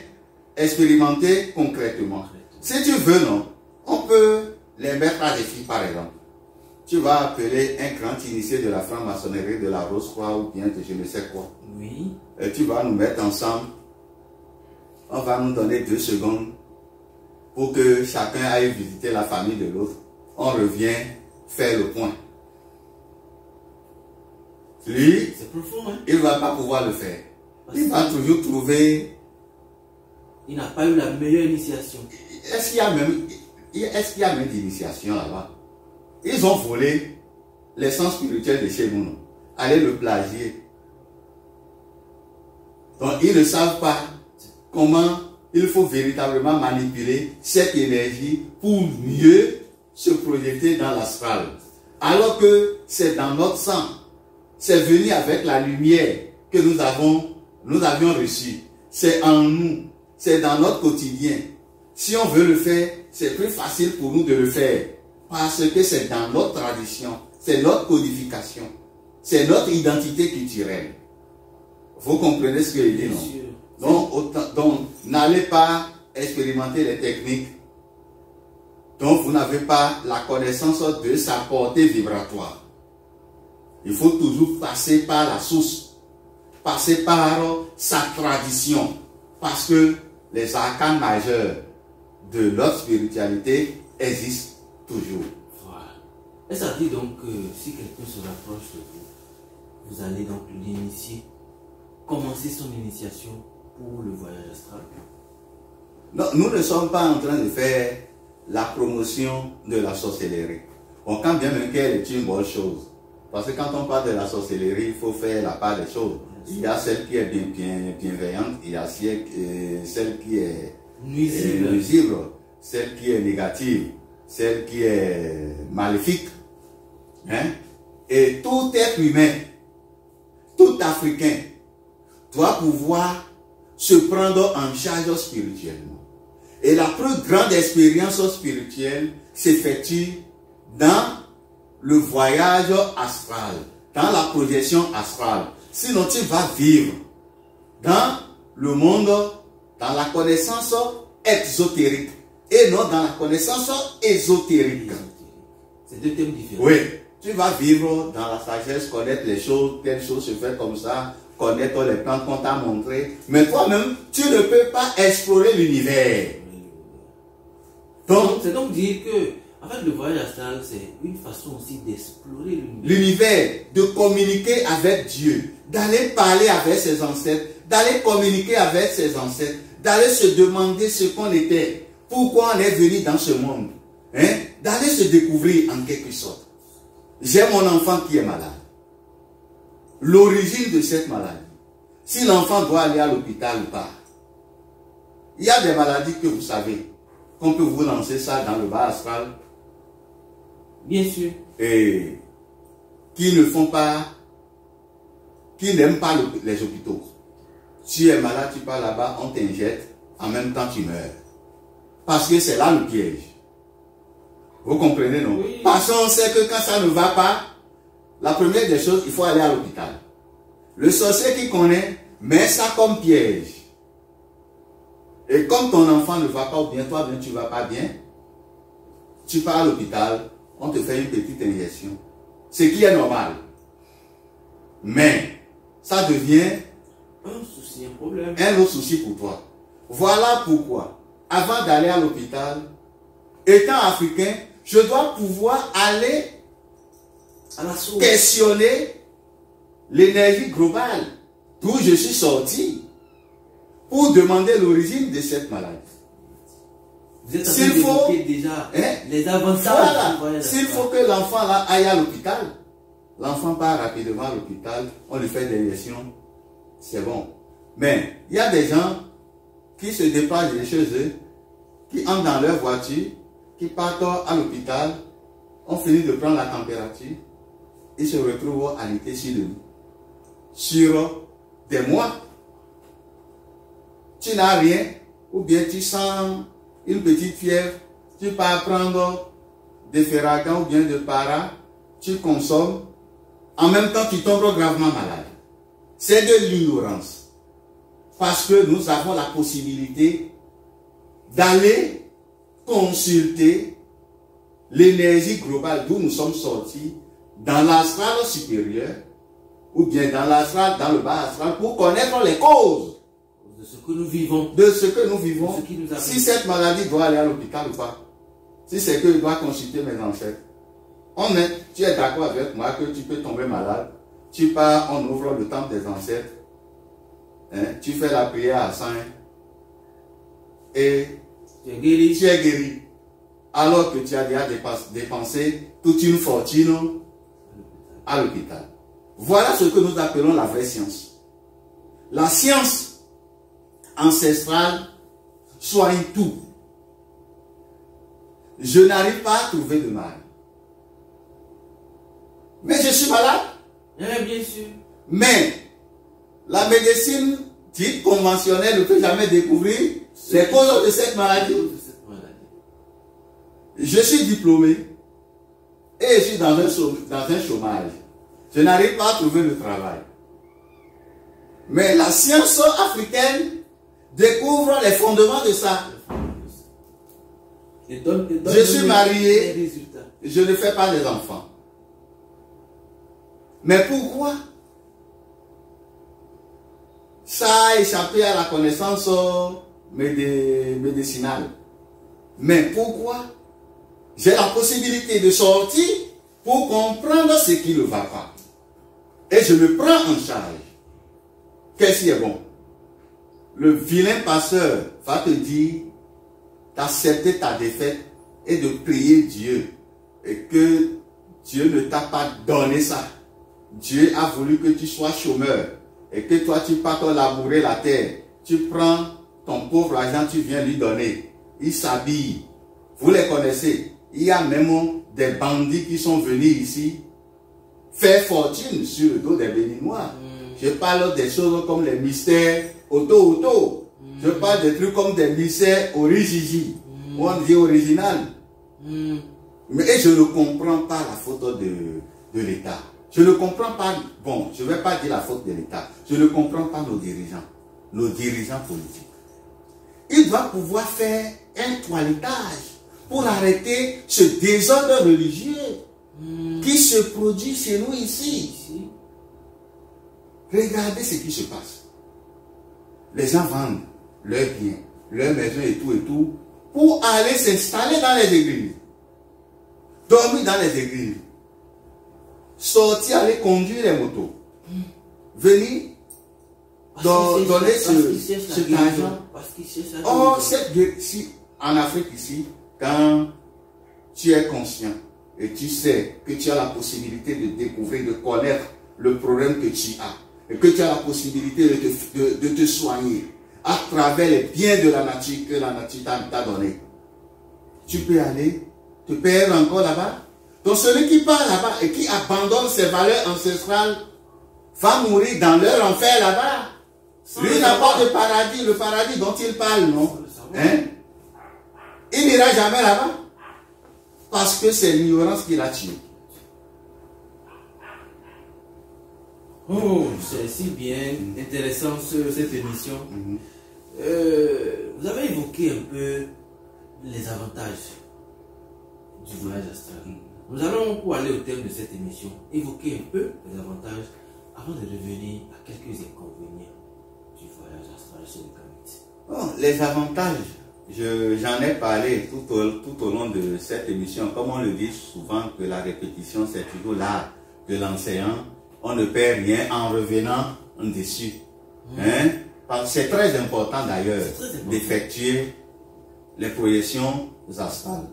expérimenter concrètement. Si tu veux, non, on peut les mettre à défi, par exemple. Tu vas appeler un grand initié de la franc-maçonnerie, de la Rose-Croix ou bien de je ne sais quoi. Oui. Et tu vas nous mettre ensemble. On va nous donner 2 secondes pour que chacun aille visiter la famille de l'autre. On revient faire le point. Lui, c'est profond, hein? Il ne va pas pouvoir le faire. Il va toujours trouver... Il n'a pas eu la meilleure initiation. Est-ce qu'il y a même d'initiation là-bas? Ils ont volé l'essence spirituelle de chez nous, non? Allez le plagier. Donc ils ne savent pas comment il faut véritablement manipuler cette énergie pour mieux se projeter dans l'astral. Alors que c'est dans notre sang. C'est venu avec la lumière que nous avions reçue. C'est en nous. C'est dans notre quotidien. Si on veut le faire, c'est plus facile pour nous de le faire. Parce que c'est dans notre tradition. C'est notre codification. C'est notre identité culturelle. Vous comprenez ce que je dis, non? Donc, n'allez pas expérimenter les techniques dont vous n'avez pas la connaissance de sa portée vibratoire. Il faut toujours passer par la source, passer par sa tradition, parce que les arcanes majeurs de notre spiritualité existent toujours. Voilà. Et ça dit donc que si quelqu'un se rapproche de vous, vous allez donc l'initier, commencer son initiation pour le voyage astral. Non, nous ne sommes pas en train de faire la promotion de la sorcellerie. Bon, quand bien même qu'elle est une bonne chose. Parce que quand on parle de la sorcellerie, il faut faire la part des choses. Il y a celle qui est bienveillante, il y a celle qui est nuisible, celle qui est négative, celle qui est maléfique. Hein? Et tout être humain, tout Africain, doit pouvoir se prendre en charge spirituellement. Et la plus grande expérience spirituelle s'effectue dans le voyage astral, dans la projection astrale. Sinon, tu vas vivre dans le monde, dans la connaissance exotérique et non dans la connaissance ésotérique. C'est 2 thèmes différents. Oui, tu vas vivre dans la sagesse, connaître les choses, telle chose se fait comme ça, connaître les plans qu'on t'a montrés. Mais toi-même, tu ne peux pas explorer l'univers. Donc, c'est donc dire que en fait, le voyage astral, c'est une façon aussi d'explorer l'univers. L'univers, de communiquer avec Dieu, d'aller parler avec ses ancêtres, d'aller communiquer avec ses ancêtres, d'aller se demander ce qu'on était, pourquoi on est venu dans ce monde, hein? D'aller se découvrir en quelque sorte. J'ai mon enfant qui est malade. L'origine de cette maladie, si l'enfant doit aller à l'hôpital ou pas, il y a des maladies que vous savez, qu'on peut vous lancer ça dans le bas astral. Bien sûr. Et qui ne font pas, qui n'aiment pas les hôpitaux. Si tu es malade, tu pars là-bas, on t'injecte, en même temps tu meurs. Parce que c'est là le piège. Vous comprenez, non? Oui. Parce qu'on sait que quand ça ne va pas, la première des choses, il faut aller à l'hôpital. Le sorcier qui connaît met ça comme piège. Et comme ton enfant ne va pas ou bien toi, bien tu ne vas pas bien, tu pars à l'hôpital, on te fait une petite injection. Ce qui est normal. Mais ça devient un souci, un problème. Un autre souci pour toi. Voilà pourquoi, avant d'aller à l'hôpital, étant africain, je dois pouvoir aller À la source. questionner l'énergie globale d'où je suis sorti pour demander l'origine de cette maladie. Vous êtes en S'il train faut- d'évoquer déjà Hein? les avantages. du Voilà. voyage S'il astral. faut que l'enfant là aille à l'hôpital, l'enfant part rapidement à l'hôpital, on lui fait des injections, c'est bon. Mais il y a des gens qui se déplacent de chez eux, qui entrent dans leur voiture, qui partent à l'hôpital, on finit de prendre la température, ils se retrouvent alités sur le lit. Sur des mois, tu n'as rien, ou bien tu sens une petite fièvre, tu pars prendre des Ferragan ou bien de para, tu consommes, en même temps tu tombes gravement malade. C'est de l'ignorance. Parce que nous avons la possibilité d'aller consulter l'énergie globale d'où nous sommes sortis dans l'astral supérieur ou bien dans l'astral, dans le bas astral pour connaître les causes De ce que nous vivons. de ce que nous vivons. Ce qui nous arrive. Si cette maladie doit aller à l'hôpital ou pas. Si c'est que je dois consulter mes ancêtres. Tu es d'accord avec moi que tu peux tomber malade. Tu pars, on ouvre le temple des ancêtres. Hein, tu fais la prière à 5 et Tu es guéri. tu es guéri. Alors que tu as déjà dépensé toute une fortune à l'hôpital. Voilà ce que nous appelons la vraie science. La science ancestrale soigne tout. Je n'arrive pas à trouver de mal. Mais je suis malade. Eh bien sûr. Mais la médecine dite conventionnelle ne peut jamais découvrir les causes de cette maladie. De cette maladie. Je suis diplômé et je suis dans un chômage. Je n'arrive pas à trouver le travail. Mais la science africaine découvre les fondements de ça. Et donne Je suis marié. les résultats. Je ne fais pas des enfants. Mais pourquoi ça a échappé à la connaissance médicinale? Mais pourquoi j'ai la possibilité de sortir pour comprendre ce qui ne va pas? Et je me prends en charge. Qu'est-ce qui est bon? Le vilain pasteur va te dire d'accepter ta défaite et de prier Dieu. Et que Dieu ne t'a pas donné ça. Dieu a voulu que tu sois chômeur. Et que toi tu partes labourer la terre. Tu prends ton pauvre argent, tu viens lui donner. Il s'habille. Vous les connaissez. Il y a même des bandits qui sont venus ici faire fortune sur le dos des Béninois. Je parle des choses comme les mystères auto. Je parle des trucs comme des mystères origigi. On dit original. Mais je ne comprends pas la faute de l'État. Je ne comprends pas, bon, je ne vais pas dire la faute de l'État. Je ne comprends pas nos dirigeants politiques. Ils doivent pouvoir faire un toilettage pour arrêter ce désordre religieux qui se produit chez nous ici. Regardez ce qui se passe. Les gens vendent leurs biens, leurs maisons et tout, pour aller s'installer dans les églises. Dormir dans les églises. Sortir, aller conduire les motos. Venir donner cet argent. Or, si en Afrique ici, quand tu es conscient et tu sais que tu as la possibilité de découvrir, de connaître le problème que tu as, et que tu as la possibilité de te soigner à travers les biens de la nature que la nature t'a donné, tu peux aller te perdre encore là-bas. Donc celui qui part là-bas et qui abandonne ses valeurs ancestrales va mourir dans leur enfer là-bas. Lui n'a pas de paradis, le paradis dont il parle, non? Hein? Il n'ira jamais là-bas. parce que c'est l'ignorance qui l'a tué. Oh, c'est si bien intéressant cette émission. Vous avez évoqué un peu les avantages du voyage astral. Nous allons, pour aller au thème de cette émission, évoquer un peu les avantages avant de revenir à quelques inconvénients du voyage astral chez les Kamites. Bon, les avantages, j'en ai parlé tout au long de cette émission. Comme on le dit souvent, que la répétition, c'est toujours l'art de l'enseignant. On ne perd rien en revenant dessus. Hein? C'est très important d'ailleurs d'effectuer les projections astrales.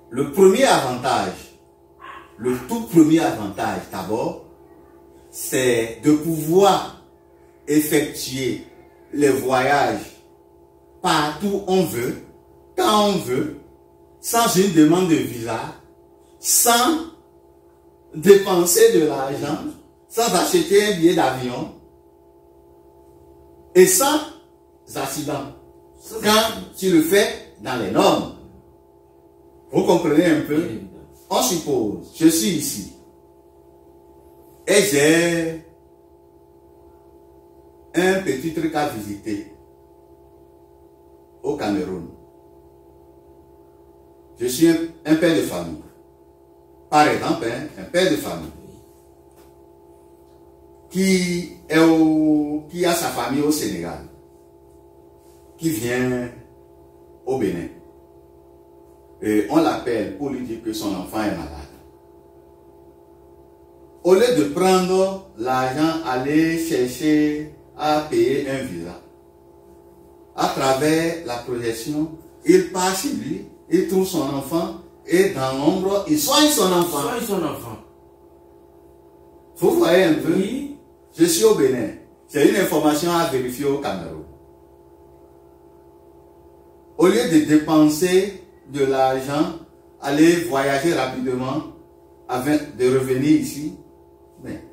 Le premier avantage, le tout premier avantage d'abord, c'est de pouvoir effectuer les voyages partout où on veut, quand on veut, sans une demande de visa, sans dépenser de l'argent, sans acheter un billet d'avion et sans accident. Quand tu le fais dans les normes. Vous comprenez un peu? On suppose, je suis ici et j'ai un petit truc à visiter au Cameroun. Je suis un père de famille. Par exemple, un père de famille qui a sa famille au Sénégal, qui vient au Bénin. Et on l'appelle pour lui dire que son enfant est malade. Au lieu de prendre l'argent, aller chercher à payer un visa, à travers la projection, il part chez lui, il trouve son enfant, et dans l'ombre, il soigne son enfant. Vous voyez un peu? Oui. Je suis au Bénin. J'ai une information à vérifier au Cameroun. Au lieu de dépenser de l'argent, aller voyager rapidement, avant de revenir ici, mais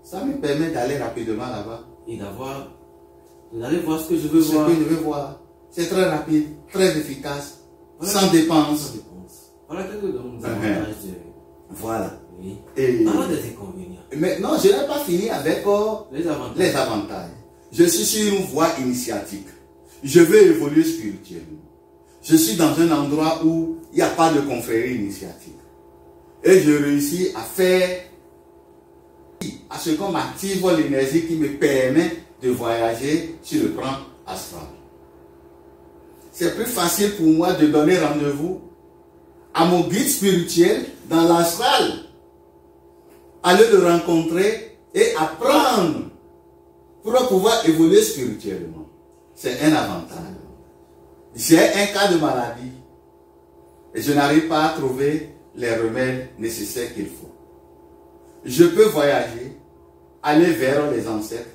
ça me permet d'aller rapidement là-bas. Et d'aller voir ce que je veux voir. Ce que je veux voir. C'est très rapide, très efficace, sans dépense. Voilà quelques avantages. Voilà. Oui. Et parlons des inconvénients. Mais non, je n'ai pas fini avec les avantages. Je suis sur une voie initiatique. Je veux évoluer spirituellement. Je suis dans un endroit où il n'y a pas de confrérie initiatique. Et je réussis à faire à ce qu'on m'active l'énergie qui me permet de voyager sur le plan astral. C'est plus facile pour moi de donner rendez-vous à mon guide spirituel dans l'astral, aller le rencontrer et apprendre pour pouvoir évoluer spirituellement. C'est un avantage. J'ai un cas de maladie et je n'arrive pas à trouver les remèdes nécessaires qu'il faut. Je peux voyager, aller vers les ancêtres.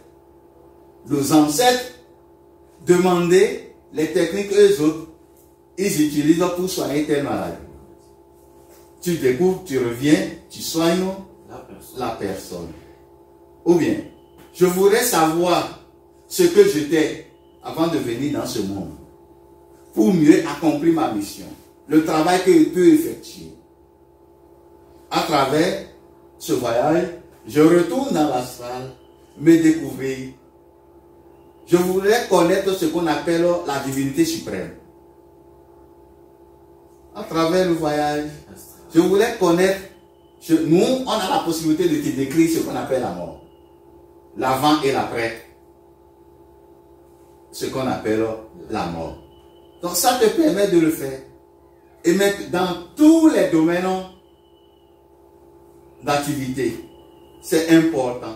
Nos ancêtres demander les techniques eux autres, ils utilisent pour soigner telle maladie. Tu découvres, tu reviens, tu soignes la personne. Ou bien, je voudrais savoir ce que j'étais avant de venir dans ce monde pour mieux accomplir ma mission, le travail que je peux effectuer. À travers ce voyage, je retourne dans l'astral, me découvrir. Je voudrais connaître ce qu'on appelle la divinité suprême. À travers le voyage, je voulais connaître, nous, on a la possibilité de te décrire ce qu'on appelle la mort. L'avant et l'après. Ce qu'on appelle la mort. Donc ça te permet de le faire. Et mettre dans tous les domaines d'activité. C'est important.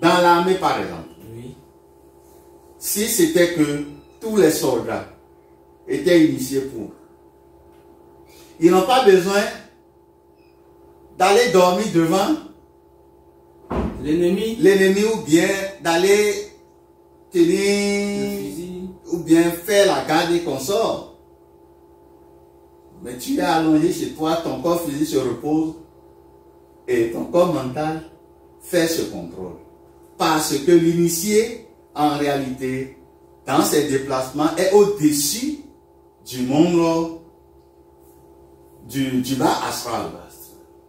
Dans l'armée, par exemple. Oui. Si c'était que tous les soldats étaient initiés pour, ils n'ont pas besoin d'aller dormir devant l'ennemi ou bien d'aller tenir ou bien faire la garde et consort. Mais tu es allongé chez toi, ton corps physique se repose et ton corps mental fait ce contrôle. Parce que l'initié, en réalité, dans ses déplacements, est au-dessus du monde du bas astral.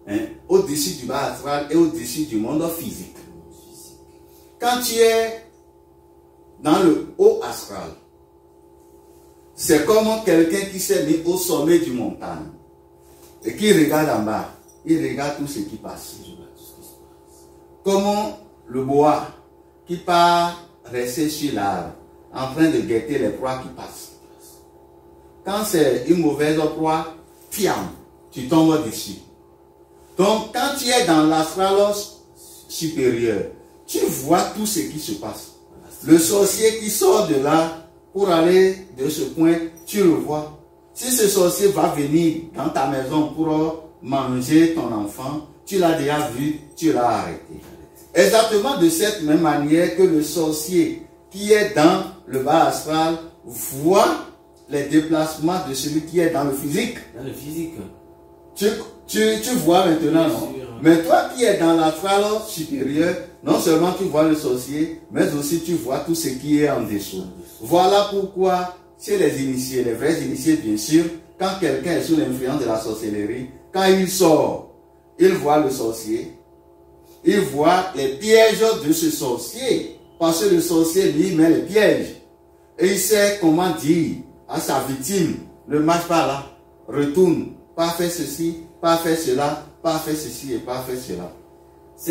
Hein, au-dessus du bas astral et au-dessus du monde physique. Quand tu es dans le haut astral, c'est comme quelqu'un qui s'est mis au sommet du montagne et qui regarde en bas. Il regarde tout ce qui passe. Comme le bois qui part rester sur l'arbre en train de guetter les proies qui passent. Quand c'est une mauvaise proie, fiam, tu tombes dessus. Donc, quand tu es dans l'astral supérieur, tu vois tout ce qui se passe. Le sorcier qui sort de là pour aller de ce point, tu le vois. Si ce sorcier va venir dans ta maison pour manger ton enfant, tu l'as déjà vu, tu l'as arrêté. Exactement de cette même manière que le sorcier qui est dans le bas astral voit les déplacements de celui qui est dans le physique. Dans le physique. Tu vois maintenant, non? Mais toi qui es dans l'astral supérieur, non seulement tu vois le sorcier, mais aussi tu vois tout ce qui est en dessous. Voilà pourquoi, chez les initiés, les vrais initiés bien sûr, quand quelqu'un est sous l'influence de la sorcellerie, quand il sort, il voit le sorcier, il voit les pièges de ce sorcier, parce que le sorcier lui met les pièges. Et il sait comment dire à sa victime, ne marche pas là, retourne, pas faire ceci, pas faire cela, pas faire ceci et pas faire cela.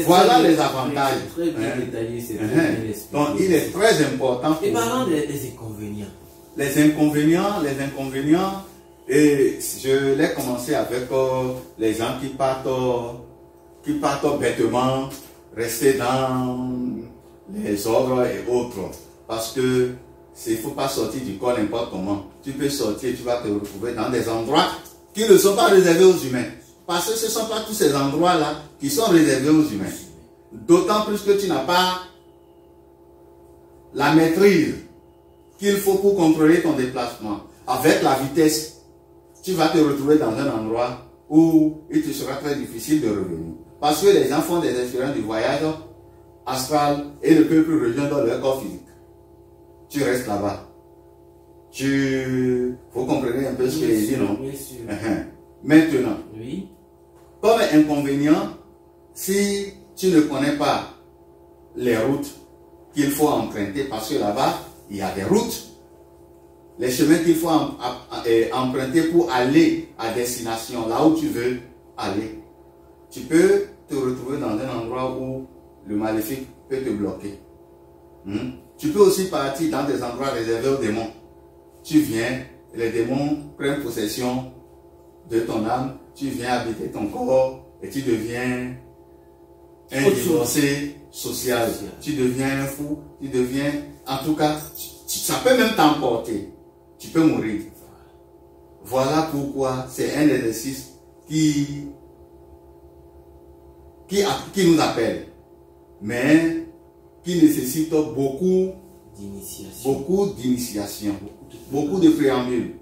Voilà les avantages. Très bien détaillé, c'est très bien expliqué. Donc il est très important. Et parlons des inconvénients. Les inconvénients, et je l'ai commencé avec les gens qui partent bêtement, rester dans les ordres et autres. Parce que il ne faut pas sortir du corps n'importe comment. Tu peux sortir, tu vas te retrouver dans des endroits qui ne sont pas réservés aux humains. Parce que ce ne sont pas tous ces endroits-là qui sont réservés aux humains. D'autant plus que tu n'as pas la maîtrise qu'il faut pour contrôler ton déplacement. Avec la vitesse, tu vas te retrouver dans un endroit où il te sera très difficile de revenir. Parce que les gens font des expériences du voyage astral et ne peuvent plus rejoindre leur corps physique. Tu restes là-bas. Faut comprendre un peu ce que je dis, non? Bien sûr. Maintenant, Oui. comme inconvénient, si tu ne connais pas les routes qu'il faut emprunter, parce que là-bas, il y a des routes, les chemins qu'il faut emprunter pour aller à destination, là où tu veux aller, tu peux te retrouver dans un endroit où le maléfique peut te bloquer. Tu peux aussi partir dans des endroits réservés aux démons. Tu viens, les démons prennent possession de ton âme, tu viens habiter ton corps et tu deviens un divorcé social. Tu deviens un fou, tu deviens... En tout cas, ça peut même t'emporter. Tu peux mourir. Voilà pourquoi c'est un exercice qui nous appelle, mais qui nécessite beaucoup d'initiation, beaucoup de préambule.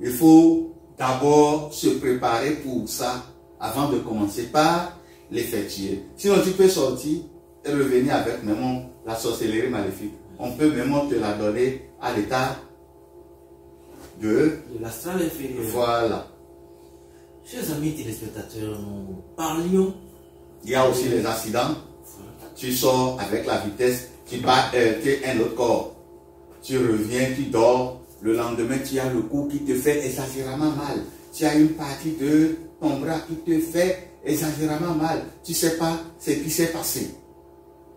Il faut d'abord se préparer pour ça avant de commencer par l'effectuer. Sinon, tu peux sortir et revenir avec même la sorcellerie maléfique. On peut même te la donner à l'état de l'astral inférieur. Voilà. Chers amis téléspectateurs, nous parlions. Il y a aussi les accidents. Tu sors avec la vitesse, tu bats un autre corps. Tu reviens, tu dors. Le lendemain, tu as le cou qui te fait exagérément mal. Tu as une partie de ton bras qui te fait exagérément mal. Tu ne sais pas ce qui s'est passé.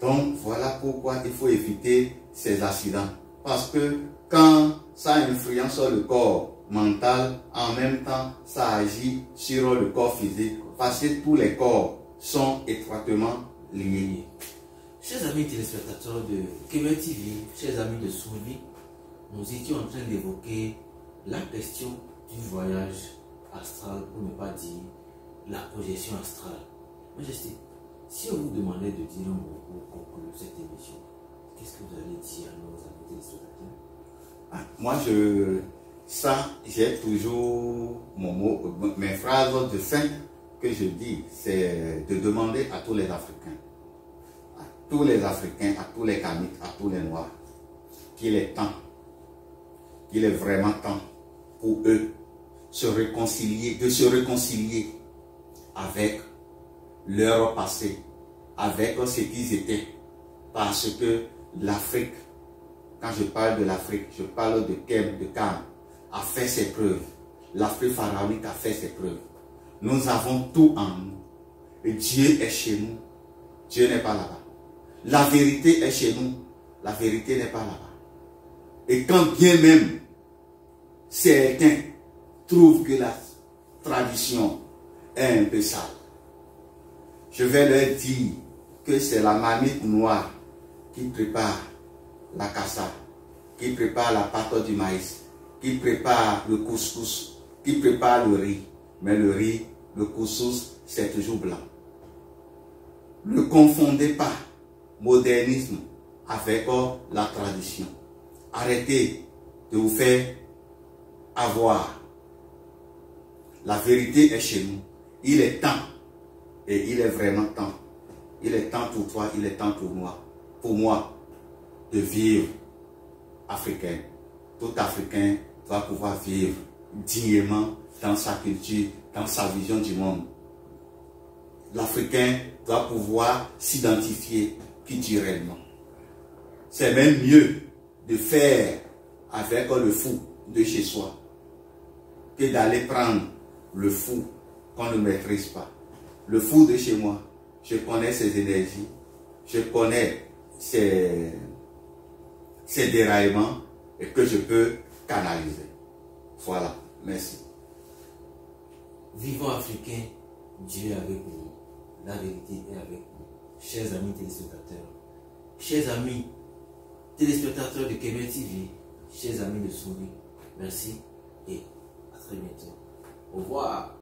Donc, voilà pourquoi il faut éviter ces accidents. Parce que quand ça influence sur le corps mental, en même temps, ça agit sur le corps physique. Parce que tous les corps sont étroitement liés. Chers amis téléspectateurs de Kemet TV, chers amis de Souvi, nous étions en train d'évoquer la question du voyage astral, pour ne pas dire la projection astrale. Majesté, si on vous demandait de dire un mot pour conclure cette émission, qu'est-ce que vous allez dire à nos amis téléspectateurs? Moi, j'ai toujours mes phrases de fin que je dis, c'est de demander à tous les Africains, à tous les Kamites, à tous les Noirs, qu'il est temps, qu'il est vraiment temps pour eux de se réconcilier avec leur passé, avec ce qu'ils étaient. Parce que l'Afrique, quand je parle de l'Afrique, je parle de Cam, a fait ses preuves. L'Afrique pharaonique a fait ses preuves. Nous avons tout en nous. Et Dieu est chez nous. Dieu n'est pas là-bas. La vérité est chez nous. La vérité n'est pas là-bas. Et quand bien même certains trouvent que la tradition est un peu sale, je vais leur dire que c'est la marmite noire qui prépare la cassa, qui prépare la pâte du maïs, qui prépare le couscous, qui prépare le riz. Mais le riz, le couscous, c'est toujours blanc. Ne confondez pas modernisme avec la tradition. Arrêtez de vous faire avoir. La vérité est chez nous. Il est temps, et il est vraiment temps. Il est temps pour toi, il est temps pour moi, de vivre africain. Tout Africain doit pouvoir vivre dignement dans sa culture, dans sa vision du monde. L'Africain doit pouvoir s'identifier culturellement. C'est même mieux de faire avec le fou de chez soi que d'aller prendre le fou qu'on ne maîtrise pas. Le fou de chez moi, je connais ses énergies, je connais ses déraillements et que je peux canaliser. Voilà, merci. Vivons africains, Dieu est avec nous. La vérité est avec nous. Chers amis téléspectateurs, chers amis téléspectateurs de Kemer TV, chers amis de Souris, merci et à très bientôt. Au revoir.